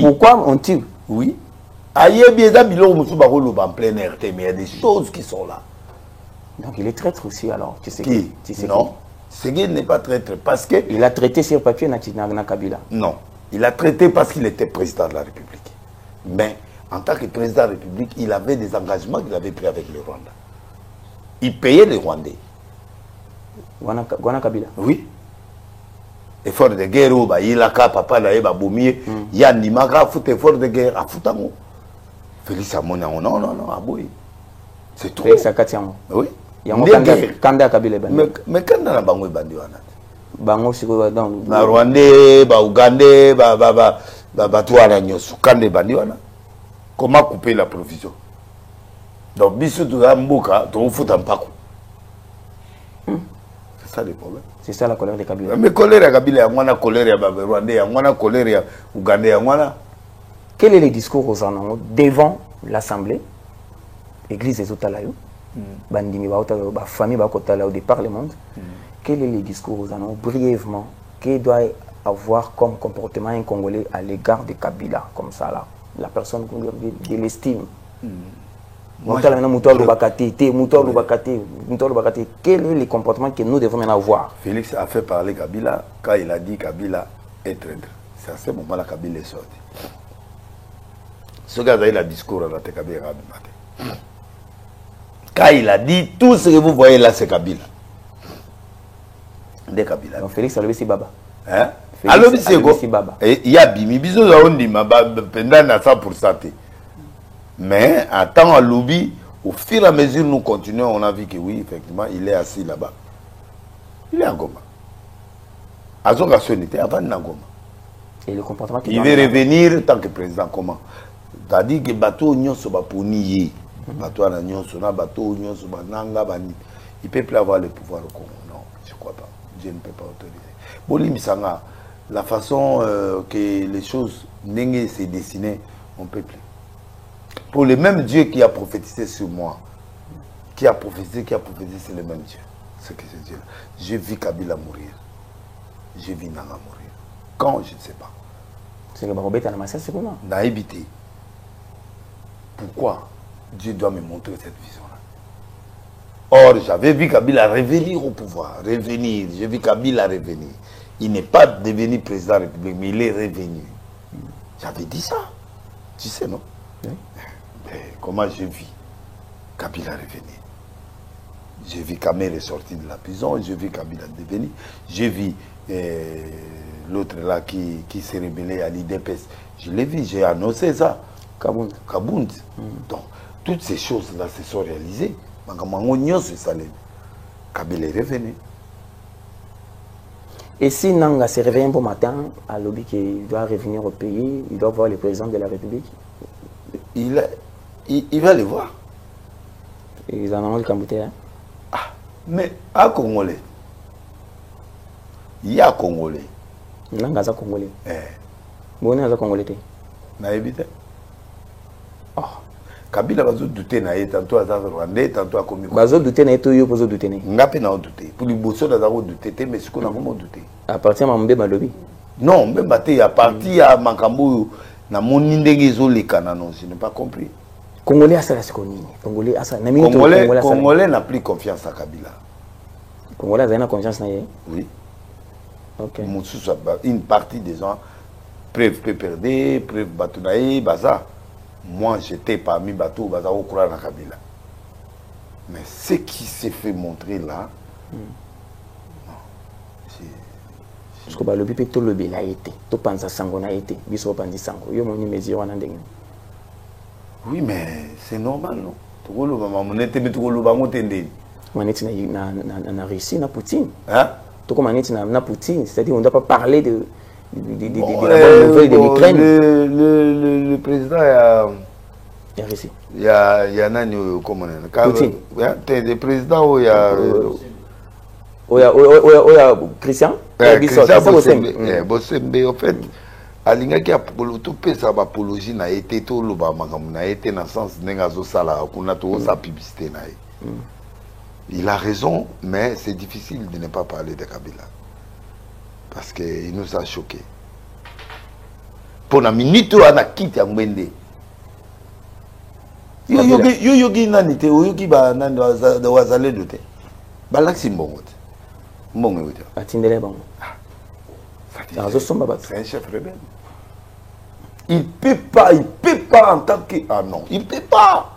Speaker 2: Pourquoi on tue?
Speaker 1: Oui. En plein RT, mais il y a des choses qui sont là.
Speaker 2: Donc il est traître aussi alors.
Speaker 1: Qui? Non. Segui n'est pas traître parce que...
Speaker 2: Il a traité sur papier na Kabila.
Speaker 1: Non. Il a traité parce qu'il était président de la République. Mais en tant que président de la République, il avait des engagements qu'il avait pris avec le Rwanda. Il payait les Rwandais.
Speaker 2: Gwana Kabila?
Speaker 1: Oui. Effort de guerre, il a papa là, boumie, il y a Nimaka, fout effort de guerre, à Foutango. Félix Amona, non, aboui. C'est trop.
Speaker 2: Félix Akatiango.
Speaker 1: Oui.
Speaker 2: Il y a un Kanda Kabila.
Speaker 1: Mais quand on a Bango Bandi,
Speaker 2: Bango, c'est quoi dans
Speaker 1: le Rwandais, Ougandais, Touana Nyosu, Kande Bandi, comment couper la provision? Donc, Bissou de Mboka, tu fout un paco. C'est ça le problème.
Speaker 2: C'est ça la colère de Kabila.
Speaker 1: Mais colère à Kabila, il y a colère à Rwandais, il y a colère à Ougandais.
Speaker 2: Quel est le discours aux Anango devant l'Assemblée, l'église des Otalayo, Bandimi la famille Bakotala au départ le monde? Quel est le discours aux Anango brièvement? Quel doit avoir comme comportement un Congolais à l'égard de Kabila, comme ça là? La personne qui l'estime. Quel est le comportement que nous devons maintenant avoir?
Speaker 1: Félix a fait parler Kabila quand il a dit Kabila est traître. C'est à ce moment-là que Kabila est sorti. Ce gars a eu le discours à la Kabila. Quand il a dit tout ce que vous voyez là, c'est Kabila. De Kabila.
Speaker 2: Donc Félix a levé si baba.
Speaker 1: Hein? Alors, il y a Bimi, bisous à Ondima, pendant à 100%. Mais, en temps à lobby, au fur et à mesure nous continuons, on a vu que oui, effectivement, il est assis là-bas. Il est à Goma. À Zongason était avant Nagoma.
Speaker 2: Et le comportement
Speaker 1: il veut revenir en tant que président, comment? C'est-à-dire que bateau Nyon Soba pour nier. Bateau Nyon Sona, bateau Nyon Soba Nanga Bani. Il ne peut plus avoir le pouvoir au Congo. Non, je ne crois pas. Je ne peux pas autoriser. Boli Misanga, la façon que les choses s'est dessinées, on ne peut plus. Pour le même Dieu qui a prophétisé sur moi, qui a prophétisé, c'est le même Dieu. C'est que ce Dieu-là. J'ai vu Kabila mourir. J'ai vu Nanga mourir. Quand, je ne sais pas.
Speaker 2: C'est que Barobet a amassé, c'est comment?
Speaker 1: Naïbité. Pourquoi Dieu doit me montrer cette vision-là? Or, j'avais vu Kabila revenir au pouvoir. Revenir. J'ai vu Kabila revenir. Il n'est pas devenu président de la République, mais il est revenu. J'avais dit ça. Tu sais, non? Oui. Mais comment j'ai vu Kabila revenir? J'ai vu Kamel est sorti de la prison, j'ai vu Kabila devenir, j'ai vu l'autre là qui s'est rébellé à l'IDPS. Je l'ai vu, j'ai annoncé ça.
Speaker 2: Kabound.
Speaker 1: Donc, toutes ces choses-là se sont réalisées. Kabila est revenu.
Speaker 2: Et si Nanga se réveille un bon matin, à l'objet qu'il doit revenir au pays, il doit voir le président de la République?
Speaker 1: Il va le voir.
Speaker 2: Ils en ont le Cambouté, hein?
Speaker 1: Ah, mais à Congolais. Il y a Congolais.
Speaker 2: Nanga za Congolais. Bon, on a Congolais.
Speaker 1: Na évité. Oh. Kabila va douter na tantôt à Rwandais, tantôt à Komiko.
Speaker 2: Bazo douter na eto yo pozo douter na.
Speaker 1: Ngape na douter. Pour les bosso na douter, mais ce qu'on a vraiment douter.
Speaker 2: À partir de Mambe Malobi.
Speaker 1: Non, même baté à partir à Makambo na mon ndenge zo le non, je n'ai pas compris.
Speaker 2: Congolais a ça la seconde. Congolais a ça.
Speaker 1: Congolais n'a plus confiance à Kabila.
Speaker 2: Congolais a confiance na yé.
Speaker 1: Oui.
Speaker 2: OK.
Speaker 1: Une partie des gens preuve PPRD, preuve Batunaï, Baza. Moi, j'étais parmi Batou, Baza, au courant de Kabila. Mais ce qui s'est fait montrer là, non.
Speaker 2: Parce que le bipé, tout le bé a été. Tout pense à Sango n'a été. Biso Pandi Sango. Yo, mon mesure, on a des.
Speaker 1: Oui, mais c'est normal, non? Tout le monde, on était mis tout le monde,
Speaker 2: on était na Russie, na Poutine.
Speaker 1: Hein?
Speaker 2: Tout comme on était na Poutine. C'est-à-dire, on ne doit pas parler de la bonne nouvelle de l'Ukraine.
Speaker 1: Le président,
Speaker 2: il y a Russie.
Speaker 1: Il y a Nani, comment on est?
Speaker 2: Poutine.
Speaker 1: Le président, il y a.
Speaker 2: Il y a Christian.
Speaker 1: Bossembe, en fait, alinga qui a tout fait sa apologie n'a été tout le bas n'a été dans le sens n'engazo sala qu'on a tout sa publicité n'a. Il a raison, mais c'est difficile de ne pas parler de Kabila parce qu'il nous a choqués. Pour la minute on a quitté Mbende. Yogi nani te yogi ba nani wazale doute. Balaxi mbongo. Mbongo wote.
Speaker 2: Atindele bango.
Speaker 1: C'est un chef rebelle. Il ne peut pas en tant que... Ah non, il ne peut pas.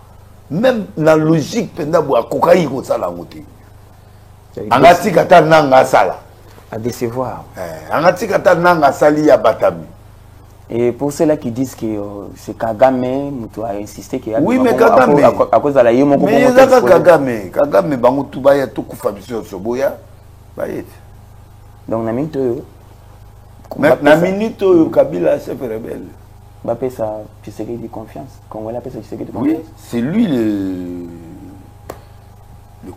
Speaker 1: Même dans la logique, il
Speaker 2: à décevoir.
Speaker 1: Et
Speaker 2: pour ceux-là qui disent que c'est Kagame, tu as insisté qu'il y a...
Speaker 1: Oui, mais Kagame...
Speaker 2: À cause de la Yémo...
Speaker 1: Mais il y a Kagame. Kagame, tout baya, tout Fabio Soboya.
Speaker 2: Donc,
Speaker 1: na minute où Kabila chef rebelle.
Speaker 2: Bappé ça Tshisekedi de confiance. Congolais appelle ça Tshisekedi de confiance.
Speaker 1: Oui, c'est lui le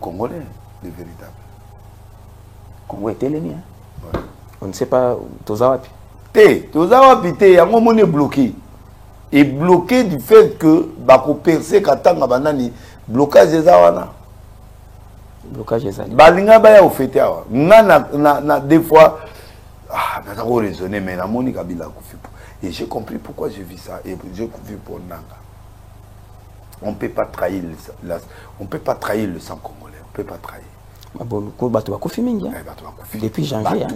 Speaker 1: Congolais, le véritable.
Speaker 2: Congo était l'ennemi. Ouais. On ne sait pas Tozawapi.
Speaker 1: Tozawapi, il y a un moment bloqué. Et bloqué du fait que bako percé katanga banani blocage des awana.
Speaker 2: Blocage des awana.
Speaker 1: Balinga baya au fêter awa. Na des fois ah, je vais raisonner, mais la Kabila. Et j'ai compris pourquoi j'ai vu ça. Et j'ai vu pour Nanga. On ne peut pas trahir on peut pas trahir le sang congolais. On ne peut pas trahir.
Speaker 2: Depuis janvier.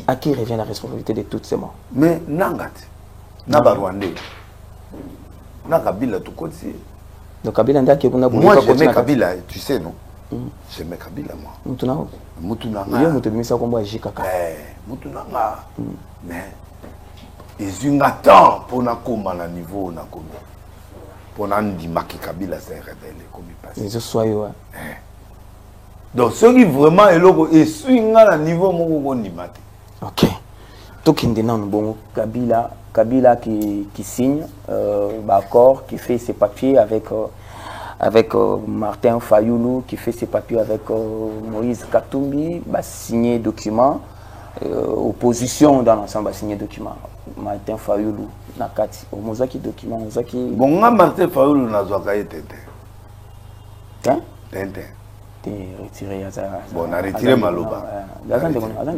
Speaker 2: À qui revient la responsabilité de toutes ces morts?
Speaker 1: Mais Nangat, Nabarwandé, Nakabila tout côté.
Speaker 2: Donc Kabila n'a qui
Speaker 1: moi j'aimais Kabila, tu sais non? J'aimais Kabila moi.
Speaker 2: Moutounanga.
Speaker 1: Moutounanga.
Speaker 2: Il y a Moutoumisa comme moi Jikaka.
Speaker 1: Moutounanga. Mais ils ont un temps pour na koma na niveau na komi. Pour na ndimaki Kabila s'est révélé comme il passe.
Speaker 2: Ils soient ouais.
Speaker 1: Donc ceux qui vraiment est logo et swing à niveau mon ndimati.
Speaker 2: OK. Tout qui dit non bon Kabila qui signe l'accord, qui fait ses papiers avec Martin Fayoulou, qui fait ses papiers avec Moïse Katumbi, va signer document. Opposition dans l'ensemble va signer document. Martin Fayoulou, Nakati, Mozaki document, Mozaki.
Speaker 1: Bon, Martin Fayoulou n'a pas été.
Speaker 2: Hein?
Speaker 1: Tintin.
Speaker 2: Retiré
Speaker 1: bon, on a retiré Maloba. On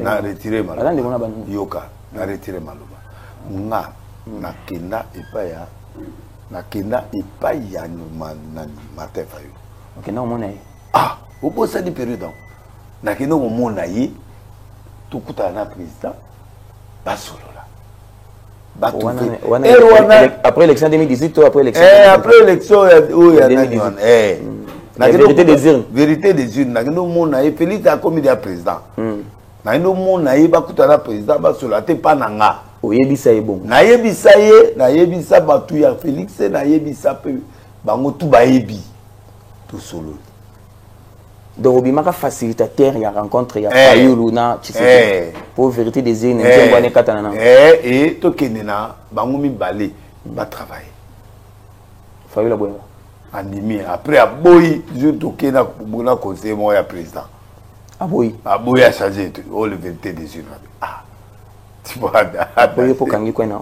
Speaker 1: a retiré Maloba. Yoka, on a retiré Maloba. Nga, nakenda epaya, nakenda epaya Martin Fayoulou.
Speaker 2: Ok, non, mon aïe.
Speaker 1: Ah, au bout de cette période, nakenda mon aïe, tout coûte à un président, basolo là.
Speaker 2: Après l'élection 2018 ou après l'élection?
Speaker 1: Après l'élection, oui, il y a
Speaker 2: la vérité des urnes.
Speaker 1: Vérité des urnes. Nakendo mon aïe, Félix a commis des président. Nakendo mon aïe, bakuta na président, basolo, te pas nanga.
Speaker 2: Oyebisa est bon.
Speaker 1: Nayebisa ye, nayebisa batu ya Félix, nayebisa pe bango tout baebi tout solo.
Speaker 2: Donc obimaka facilitateur ya rencontre ya Fayoulou na Tshisekedi. Pour vérité des urnes, ngwana katana.
Speaker 1: Et to kenena bango mi balé ba travailler.
Speaker 2: Fayoulou boya.
Speaker 1: Animi après aboyi je tokena bona conseil moi ya président.
Speaker 2: Aboyi.
Speaker 1: Aboyi a changé oh le vérité des urnes. Ah. Tu vois,
Speaker 2: pour kangi kwena.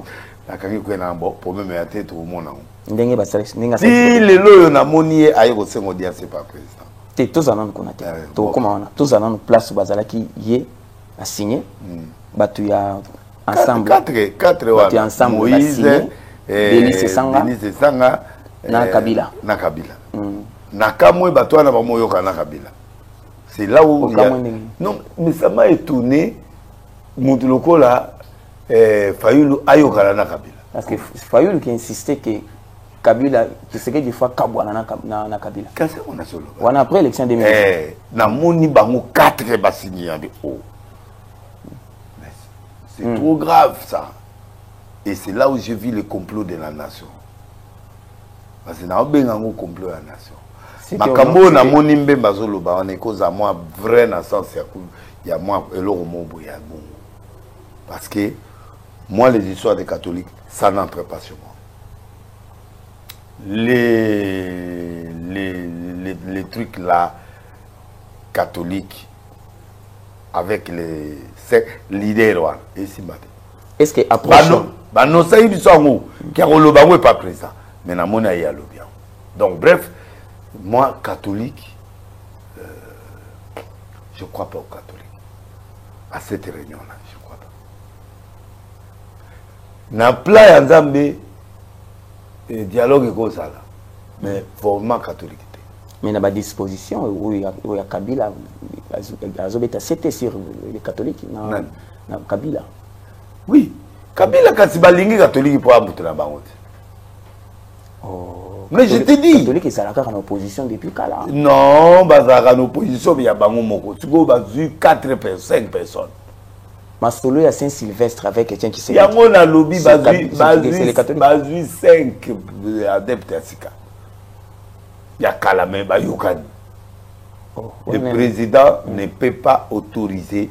Speaker 1: La kangi kwena bon problème ya tête au monde.
Speaker 2: Ndenge ba salisi ndenge
Speaker 1: si le loyo na moni ayo ko sengo dia c'est pas président.
Speaker 2: Te tous en on connaît. To comment on a tous en place bazala qui yé a signé. Batu ya ensemble.
Speaker 1: Quatre
Speaker 2: batu ensemble
Speaker 1: Moïse
Speaker 2: Denis Sanga na Kabila.
Speaker 1: Na Kabila. Na kamwe batu na ba moyo kana Kabila. C'est là où non mais ça m'a étonné. Moutuloko là, Fayoulou ayokala na Kabila.
Speaker 2: Parce que Fayoulou qui insistait que Kabila, qui c'est que des fois Kabwana na Kabila.
Speaker 1: Qu'est-ce qu'on a solo?
Speaker 2: On a après l'élection 2018.
Speaker 1: Na moni bango 4 basigné en haut. C'est trop grave ça. Et c'est là où j'ai vu le complot de la nation. Parce que na bengango complot de la nation. Makambo na moni mbemba zolo ba on est cause à moi vrai na sens ya moi eloko mobo ya bon. Parce que moi, les histoires des catholiques, ça n'entre pas sur moi. Les trucs là, catholiques, avec les leaders,
Speaker 2: est-ce que après
Speaker 1: non, ça y est, car le bango n'est pas présent. Mais na mona y a le bien. Donc bref, moi, catholique, je ne crois pas aux catholiques. À cette réunion-là. Na plat ya Nzambe dialogue est comme ça là, mais vraiment catholique.
Speaker 2: Mais na ba disposition où il y a Kabila azobeta c'était sur les catholiques na Kabila.
Speaker 1: Oui, Kabila kasi balingi catholique pour abuter na bango.
Speaker 2: Oh.
Speaker 1: Mais je te dis
Speaker 2: catholique ça la en opposition depuis kala.
Speaker 1: Non, bazaka en opposition mais ya bango moko. Tu go bazu 4 personnes, 5 personnes.
Speaker 2: Masolo ya Saint-Sylvestre avec Etienne Tshisekedi.
Speaker 1: Yango na lobby bazui 5 adeptes à Sika. Ya Kalame Bayokani. Le président ne peut pas autoriser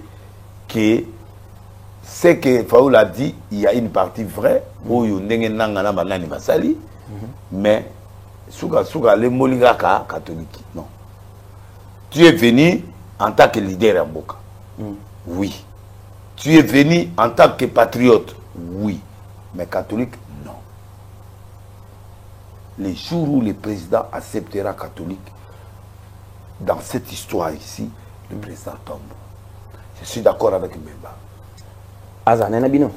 Speaker 1: que ce que Faoul a dit, il y a une partie vraie, où il y a une banani basali, mais souga le moligaka catholique. Non. Tu es venu en tant que leader en Boka. Oui. Tu es venu en tant que patriote, oui, mais catholique, non. Les jours où le président acceptera catholique, dans cette histoire ici, le président tombe. Je suis d'accord avec Mbemba.
Speaker 2: Azanena Bino.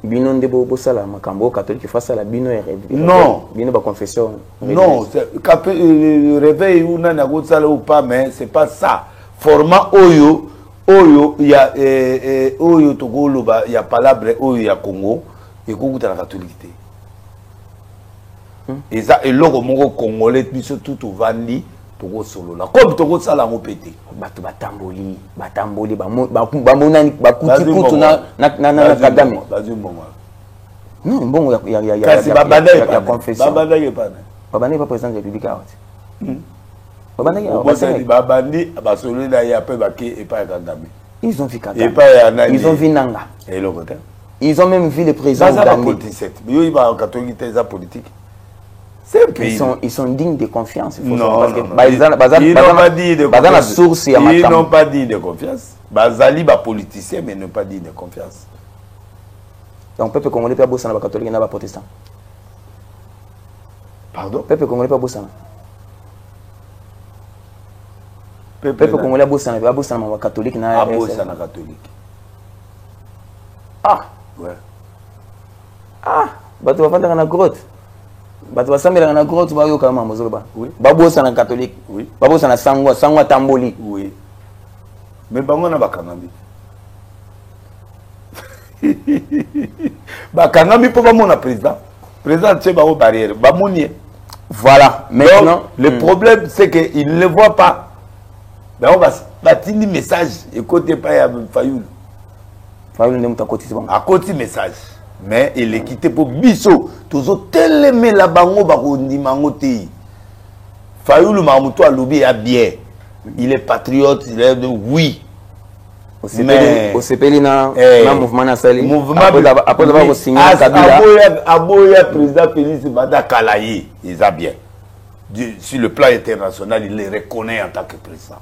Speaker 2: Bino ndebo sala makambo catholique face à la bino
Speaker 1: non
Speaker 2: bino ba confession
Speaker 1: non réveil ou nana ko sala ou pas mais c'est pas ça format oyo il y a oyo tokolo ba il y a palabre oyo ya Congo et kokuta la catholique et ça et loko moko congolais biso tout vandi toko solo la comme toko sala ngo pété
Speaker 2: bato batamboli bamonani bakuti kutu na Kagame non bon ya confession babanda pas président de la République
Speaker 1: babandi basolo na ya pe baki et pas Kagame
Speaker 2: ils ont vu Kagame ils ont vu Nanga
Speaker 1: et le côté
Speaker 2: ils ont même vu le président
Speaker 1: Kagame politique il va en catholique des politique.
Speaker 2: Ils sont dignes de confiance.
Speaker 1: Ils n'ont pas dit de confiance. Ils n'ont pas dit de confiance. Bazali ba politicien mais n'ont pas dit de confiance.
Speaker 2: Donc peuple congolais pas bosser na catholique na ba protestant.
Speaker 1: Pardon?
Speaker 2: Peuple congolais pas bosser. Peuple congolais bosser na ba catholique na
Speaker 1: bosser na catholique.
Speaker 2: Ah,
Speaker 1: ouais.
Speaker 2: Ah, bato va vendre na grotte. Bato basambela na grotte ba yo kama mozoloba.
Speaker 1: Oui.
Speaker 2: Babosa na catholique.
Speaker 1: Oui.
Speaker 2: Babosa na sangwa tamboli.
Speaker 1: Oui. Mais bango na bakangami. Bakangami pour mon président. Président c'est ba barrière, ba monier.
Speaker 2: Voilà. Maintenant,
Speaker 1: donc, le problème c'est que il ne le voit pas. Ben on va bâtir un message écoutez pas ya Fayoul.
Speaker 2: Fayoul ne muta côté bon.
Speaker 1: À côté message. Mais il est quitté pour biso toujours tellement la bango ba ko ndimango te Fayoulou Mamuto a lobby à bien il est patriote il est de oui
Speaker 2: mais au CPLina mouvement nationaliste
Speaker 1: mouvement
Speaker 2: après avoir signé Kabila
Speaker 1: aboya président Félix Bada Kalaye ils a bien sur le plan international il les reconnaît en tant que président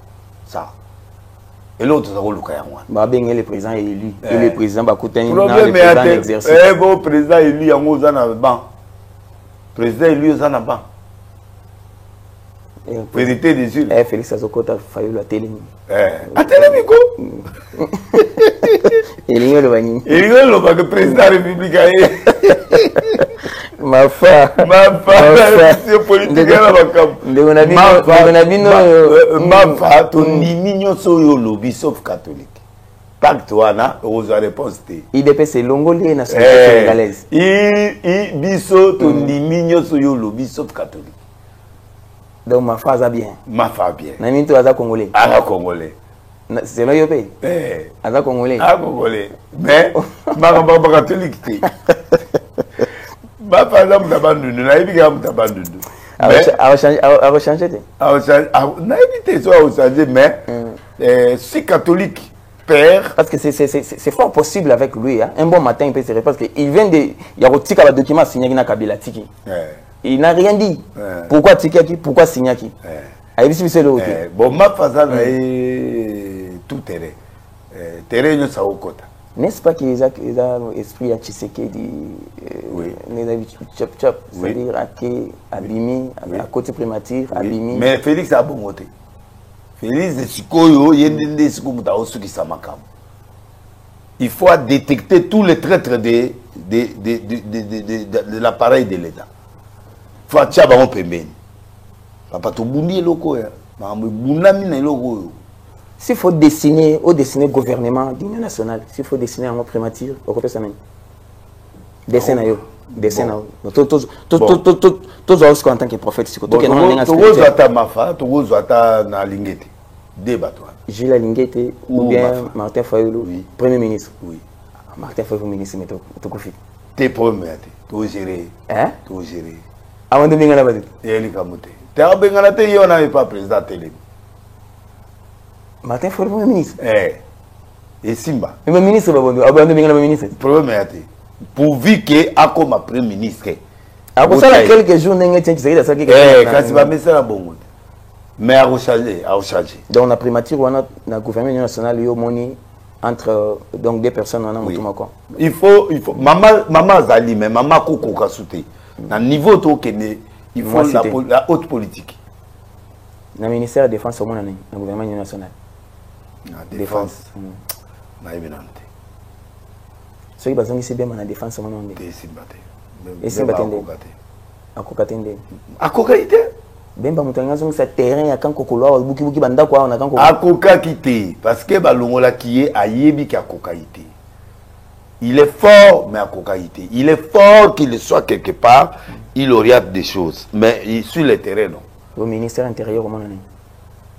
Speaker 1: ça. Et l'autre, c'est
Speaker 2: le président est élu. Et le président va coûter un
Speaker 1: président exercice. Le président est élu, il y a un banc. Le président est élu, il y a un banc. Vérité des yeux.
Speaker 2: Félix Azokota Fayoulou a télé.
Speaker 1: A télé, quoi?
Speaker 2: Il y a
Speaker 1: le président républicain.
Speaker 2: Ma foi,
Speaker 1: c'est politique ma ton mignon soyo lobby sauf catholique. Pacte wana oza réponse té.
Speaker 2: IDP c'est longolais nationalité sénégalaise.
Speaker 1: Biso ton mignon soyo lobby sauf catholique.
Speaker 2: Donc ma foi ça bien.
Speaker 1: Ma foi bien.
Speaker 2: Na minto aza congolais.
Speaker 1: Aza congolais.
Speaker 2: C'est là yopé. Aza congolais.
Speaker 1: Ah congolais. Mais ma catholique té. Par exemple, tu as abandonné. Mais si catholique perd.
Speaker 2: Parce que c'est fort possible avec lui. Hein. Un bon matin, il peut se répondre. Parce qu'il vient de. Il y a un document signé avec Kabila Tiki. Il n'a rien dit. Pourquoi Tiki? Pourquoi signé qui?
Speaker 1: Bon, ma façon tout terrain. Terrain, nous sommes au côté.
Speaker 2: N'est-ce pas qu'ils ont l'esprit à Tshisekedi, c'est-à-dire à Abimi, à côté primature, Abimi.
Speaker 1: Mais Félix a bon côté. Félix de Sikoyo, il faut détecter tous les traîtres de l'appareil de l'État. Il faut attirer un peu de papa, tu boundi loko ya.
Speaker 2: S'il faut dessiner le gouvernement d'Union nationale, s'il faut dessiner un mot primature, au côté ça même. Dessin à eux. Dessin à eux. Tous en tant que prophète, c'est que Gilles Lingete ou bien Martin Fayoulou, Premier ministre.
Speaker 1: Oui.
Speaker 2: Martin Fayoulou, ministre, mais tu confies.
Speaker 1: T'es premier, tu gères.
Speaker 2: Hein?
Speaker 1: Tu gères.
Speaker 2: Avant de venir là-bas.
Speaker 1: Tu as bengalate, on n'avait pas président télé.
Speaker 2: Martin Fayoulou, Premier ministre.
Speaker 1: Et Simba.
Speaker 2: Mais ministre, le ministre.
Speaker 1: Premier, pourvu que Ako ma premier ministre.
Speaker 2: Après ça, quelques jours, on a dit que c'est ça qui
Speaker 1: est. Quand tu vas mettre ça, bon. Mais à recharger, à recharger.
Speaker 2: Donc, la primature, on a le gouvernement national, il y a money entre donc deux personnes, on a
Speaker 1: oui. Il faut, maman Zali, mais maman Koko Kasouté. Dans le niveau il faut la haute politique.
Speaker 2: Dans le ministère de la Défense, on a le gouvernement national.
Speaker 1: La défense.
Speaker 2: soki bazongisi bemba na défense mwana onde
Speaker 1: esimba te
Speaker 2: esimba te nde akoka te nde
Speaker 1: akokaki te
Speaker 2: bemba moto alingi azongisa terrain ya kankokolo awa bukibuki bandako awa na kankokolo
Speaker 1: akokaki te parce que balongolaki ye ayebi ki akokaki te. Il est fort, mais à cocaïté. Il est fort qu'il soit quelque part, il oriente des choses. Mais sur le terrain, non.
Speaker 2: Le ministère intérieur, comment on est?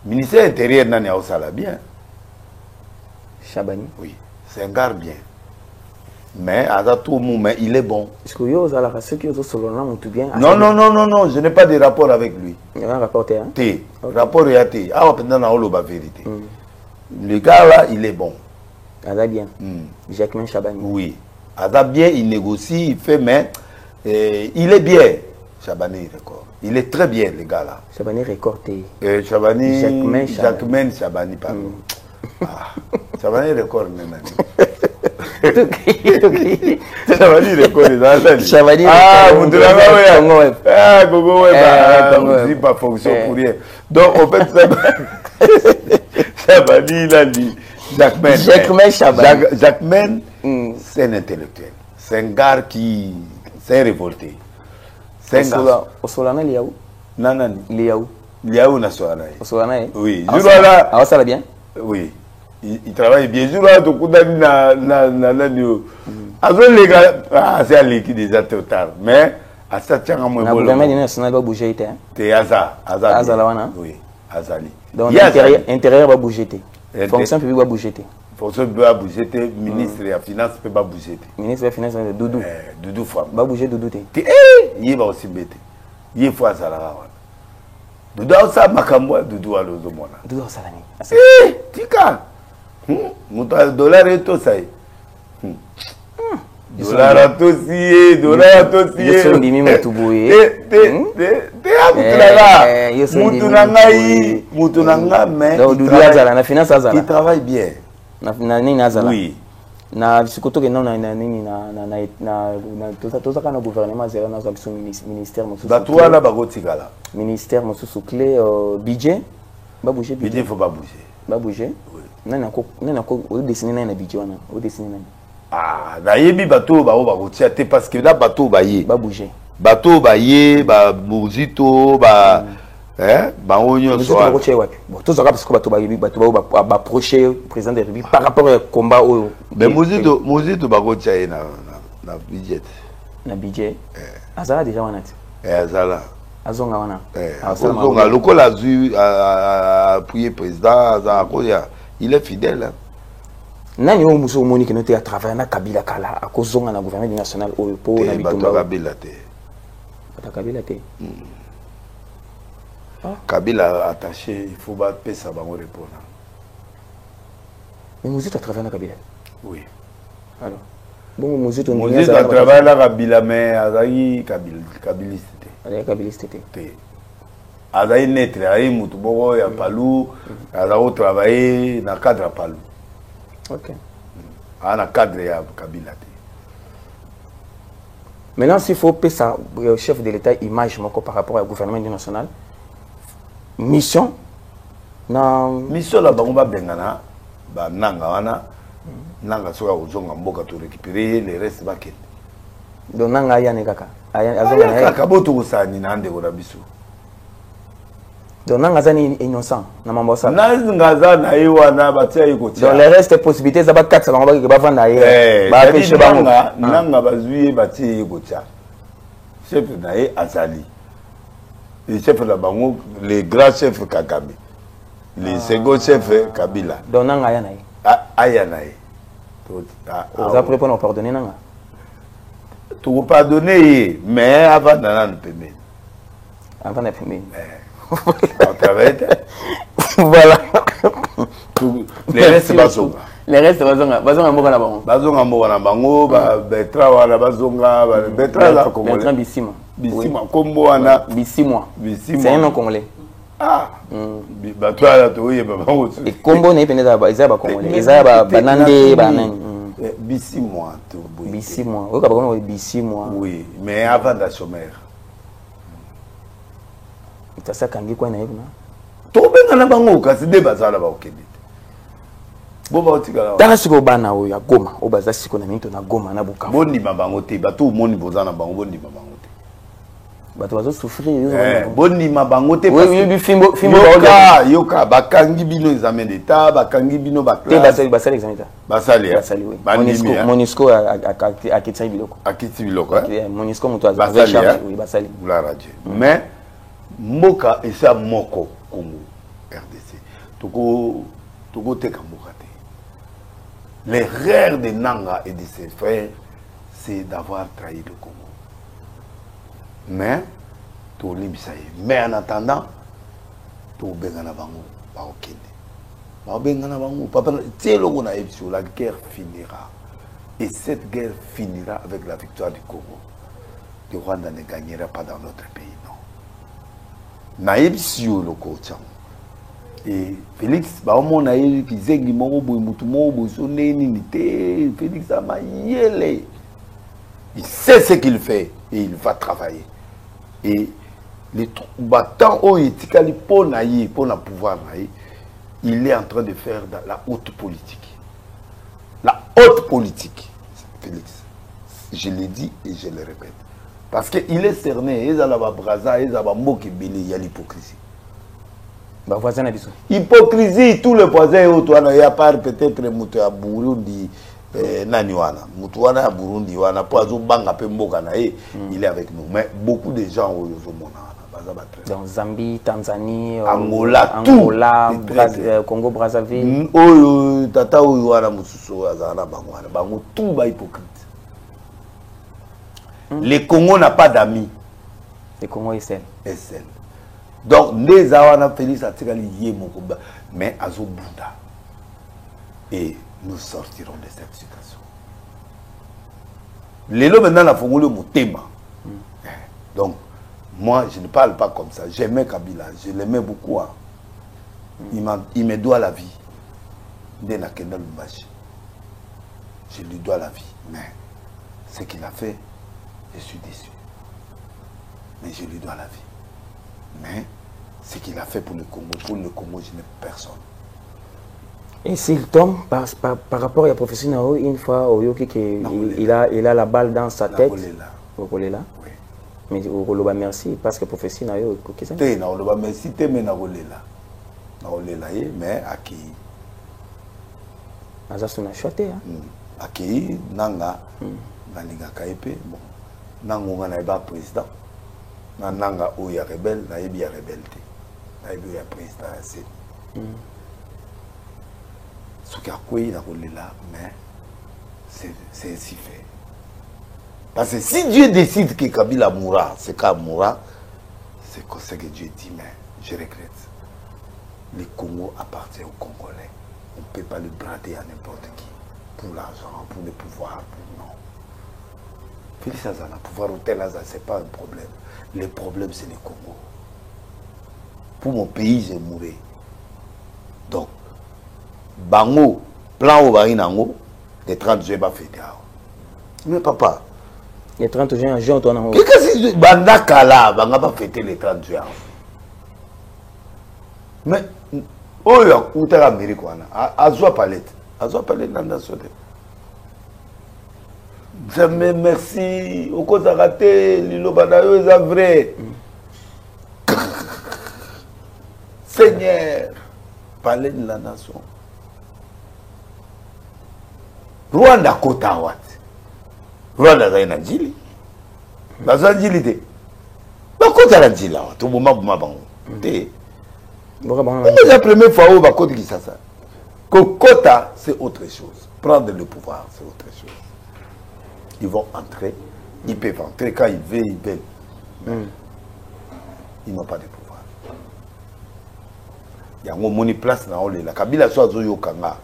Speaker 1: Le ministère intérieur, non, il ça bien.
Speaker 2: Chabani?
Speaker 1: Oui, c'est un gars bien. Mais à tout moment, il est bon.
Speaker 2: Est-ce que vous avez ceux qui ont bien?
Speaker 1: Non, non, non, non, non, je n'ai pas de rapport avec lui.
Speaker 2: Il y a un rapport, hein?
Speaker 1: T. Rapport et T. Ah, on a la vérité. Le gars là, il est bon.
Speaker 2: Ada bien. Jacquemin Chabani.
Speaker 1: Oui. Ada bien, il négocie, il fait, mais il est bien. Chabani record. Il est très bien, le gars là.
Speaker 2: Chabani record.
Speaker 1: Chabani.
Speaker 2: Jacquemin
Speaker 1: Chabani, pardon. Chabani record, même. Chabani record.
Speaker 2: Chabani.
Speaker 1: Ah, vous devez avoir. Ah, Gogo Web. Ah, c'est pas fonction pour rien. Donc, en fait, Chabani, il a dit. Jacquemin Chabani. Jacquemin, c'est un intellectuel. C'est un gars qui s'est révolté. C'est un gars.
Speaker 2: Au Solana, il y a où?
Speaker 1: Non, non.
Speaker 2: Il y a où?
Speaker 1: Il y a où au Solana?
Speaker 2: Au Solana,
Speaker 1: oui.
Speaker 2: Ah, ça va bien?
Speaker 1: Oui. Il travaille bien. Je vois tout le gars. Ah, c'est à l'équipe déjà trop tard. Mais, à ça, tiens, à moi.
Speaker 2: Le gouvernement national va bouger.
Speaker 1: C'est Aza.
Speaker 2: Aza,
Speaker 1: oui. Azali.
Speaker 2: Donc, l'intérieur va bouger. Fonction publique va bouger.
Speaker 1: Fonction publique va bouger. Ministre de la Finance peut pas bouger.
Speaker 2: Ministre de la Finance, Doudou.
Speaker 1: Doudou Femme.
Speaker 2: Va bouger Doudou.
Speaker 1: Il va aussi bête. Il faut à Salara. Doudou a ça, Makambo, Doudou a l'ozomona.
Speaker 2: Doudou a Salami.
Speaker 1: Tika. Mouta dollar et tout ça. Dollar à tout si, dollar à tout si.
Speaker 2: Je suis dimi Moutouboui.
Speaker 1: Moutounanga, mais il travaille bien. Oui.
Speaker 2: Na sikoto ke non na tout ça quand le gouvernement zéro na zo ministère mo
Speaker 1: ba toi là ba gotikala
Speaker 2: ministère mo sous clé budget ba bouger
Speaker 1: budget faut pas bouger
Speaker 2: ba bouger nana ko o dessiner na budget wana o dessiner na
Speaker 1: ah na yebi bato ba o ba gotia te parce que là bato ba ye
Speaker 2: ba bouger
Speaker 1: bato ba ye ba buzito ba ba onyo so
Speaker 2: ba gotia wapi bon tout ça parce que bato ba yebi bato ba approcher président de la République par rapport au combat au
Speaker 1: mais muzito ba gotia na budget
Speaker 2: na budget azala déjà wana
Speaker 1: azala
Speaker 2: azonga wana
Speaker 1: azonga lokola zu appuyer président azakoya il est fidèle
Speaker 2: nani o muso moni que noté à travers na Kabila kala a kozonga na gouvernement national o po na bitumba
Speaker 1: Kabila te
Speaker 2: Kabila te
Speaker 1: Kabila attaché il faut pas payer ça bango répondre
Speaker 2: mais Mouzito à travers na Kabila
Speaker 1: oui
Speaker 2: alors bon Mouzito
Speaker 1: à travers la Kabila mais azai kabiliste
Speaker 2: te kabiliste te
Speaker 1: azai netre azai mutu boko ya palu azao travailler na cadre palu.
Speaker 2: Ok.
Speaker 1: À la cadre ya Kabila.
Speaker 2: Maintenant, s'il faut payer ça, le chef de l'État image par rapport au gouvernement national, mission,
Speaker 1: mission la bango bengana, ba nanga wana, nanga soka ozonga mboka to récupérer les restes baket.
Speaker 2: Donc nanga ya nekaka.
Speaker 1: Aya kaboto kusani nande ko biso.
Speaker 2: Donc nanga zani innocent na mambo ça.
Speaker 1: Nanga zana iwa na batia iko tia.
Speaker 2: Donc les restes possibilités za ba 4 bango ba vanda ye.
Speaker 1: Ba pêche bango. Nanga bazuye batia iko tia. Chef na ye azali. Le chef de la bango, le grand chef Kagame. Le second chef Kabila.
Speaker 2: Donc nanga ya na ye.
Speaker 1: Aya na ye.
Speaker 2: Vous avez pour nous pardonner nanga.
Speaker 1: Tu vous pardonner mais avant d'aller payer.
Speaker 2: Avant de payer.
Speaker 1: Voilà. Les restes bazonga.
Speaker 2: Les restes bazonga mboka na bango.
Speaker 1: Bazonga mboka na bango ba betra wana bazonga ba betra la congolais.
Speaker 2: Betra bisima.
Speaker 1: Bisima kombo wana
Speaker 2: bisimwa.
Speaker 1: Bisima.
Speaker 2: C'est un nom congolais.
Speaker 1: Ah. Ba toi là to yeba bango.
Speaker 2: Et kombo na ipenda ba izaba congolais. Izaba banande banani.
Speaker 1: Bisimwa to boy.
Speaker 2: Bisimwa. O ka ba kono bisimwa.
Speaker 1: Oui, mais avant da chômeur.
Speaker 2: Ça kangi kwa na yebuna
Speaker 1: to benga na bango kasi de bazala ba okende Boba otikala.
Speaker 2: Dans ce bana o ya Goma, o baza siko na minto na Goma na Bukavu.
Speaker 1: Boni mabango te, bato moni bozana bango boni mabango te.
Speaker 2: Bato bazo souffrir.
Speaker 1: Boni mabango te
Speaker 2: parce que fimbo
Speaker 1: yoka bakangi bino examen d'état, bakangi bino ba classe.
Speaker 2: Te basali examen d'état.
Speaker 1: Basali
Speaker 2: oui. Monisco a kitsa biloko.
Speaker 1: A kitsa biloko.
Speaker 2: Monisco muto avec charge, oui, basali.
Speaker 1: La radio. Mais mboka esa moko Congo RDC. Toko teka mboka te. L'erreur de Nanga et de ses frères, c'est d'avoir trahi le Congo. Mais, mais en attendant, la guerre finira. Et cette guerre finira avec la victoire du Congo. Le Rwanda ne gagnera pas dans notre pays, non. Naïb Sio le coach. Et Félix, Félix il sait ce qu'il fait et il va travailler. Et les battants où il pour le pouvoir, il est en train de faire la haute politique. La haute politique, Félix. Je l'ai dit et je le répète. Parce qu'il est cerné, il y a l'hypocrisie. Hypocrisie, tous les voisins, il y a part peut-être à Burundi, Naniwana, Mutuana, Burundi, il est avec nous. Mais beaucoup de gens au
Speaker 2: dans Zambie, Tanzanie,
Speaker 1: Angola,
Speaker 2: Congo, Brazzaville.
Speaker 1: Tata Ouana Moussousou, Azana Bangwana, Bango, tout va hypocrite. Le Congo n'a pas d'amis.
Speaker 2: Le Congo est seul.
Speaker 1: Donc, les Awana Félix a tiré mon combat, mais Azo Bouddha. Et nous sortirons de cette situation. Les lots maintenant la formule mon thème. Donc, moi, je ne parle pas comme ça. J'aimais Kabila, je l'aimais beaucoup. Hein. Il me doit la vie. Je lui dois la vie. Mais ce qu'il a fait, je suis déçu. Mais je lui dois la vie. Mais ce qu'il a fait pour le Congo, je n'ai personne.
Speaker 2: Et s'il tombe, par rapport à la profession, une fois, il a la balle dans sa tête. Oui. Mais merci, parce que profession,
Speaker 1: merci, mais Aki. Aki, Nanga, Nalinga Kaipe, bon, Nanga n'a président. Nanga ou ya rebelle, na yebi ya rebelle. Na yebi ya président assez. Ce qui a quoi il a roulé là, mais c'est ainsi fait. Parce que si Dieu décide que Kabila mourra, c'est qu'à mourra, c'est ce que Dieu dit, mais je regrette. Le Congo appartient aux Congolais. On ne peut pas le brader à n'importe qui. Pour l'argent, pour le pouvoir, pour non. Félix Azana, pouvoir au tel Azana, ce n'est pas un problème. Le problème, c'est le Congo. Pour mon pays, j'ai mouru. Donc, Bango, plan au Barinango, les 30 juin, va fêter. Mais papa.
Speaker 2: Les 30 juin, Jean, toi, non.
Speaker 1: Qu'est-ce que Bandakala, Banga va fêter les 30 juin. Mais, oh, il y a où t'es l'Amérique, Azwa Palette. Azwa Palette, dans la nation. Merci. Au cause à rater, Lilo Banayo est vrai. Seigneur, parlez de la nation. Rwanda Kota Wat. Rwanda Zaina Djili. Baza Djili te. Bakota la Djila. Tout le monde m'a bango. C'est la première fois où Bakota qui ça. Kota, c'est autre chose. Prendre le pouvoir, c'est autre chose. Ils vont entrer, ils peuvent entrer quand ils veulent, ils veulent. Ils n'ont pas de pouvoir. Il y a une place dans la Kabila soit Zoyo Kanga.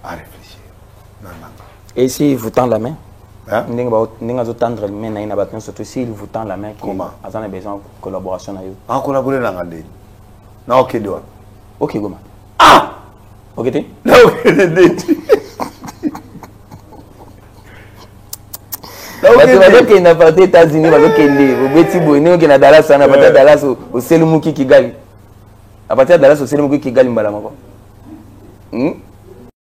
Speaker 1: À réfléchir.
Speaker 2: Et s'il vous tend la main, tendre la main, surtout s'il vous tend la main,
Speaker 1: comment?
Speaker 2: Vous avez besoin de collaboration.
Speaker 1: En collaborer dans le non, ok, doigt.
Speaker 2: Ok, Goma.
Speaker 1: Ah!
Speaker 2: Ok, t'es?
Speaker 1: Non, ok,
Speaker 2: parce qu'il n'a pas été États-Unis, parce qu'il est Dallas, à partir de Dallas au Selumuki Kigali. À partir de Dallas au Selumuki Kigali, Hmm?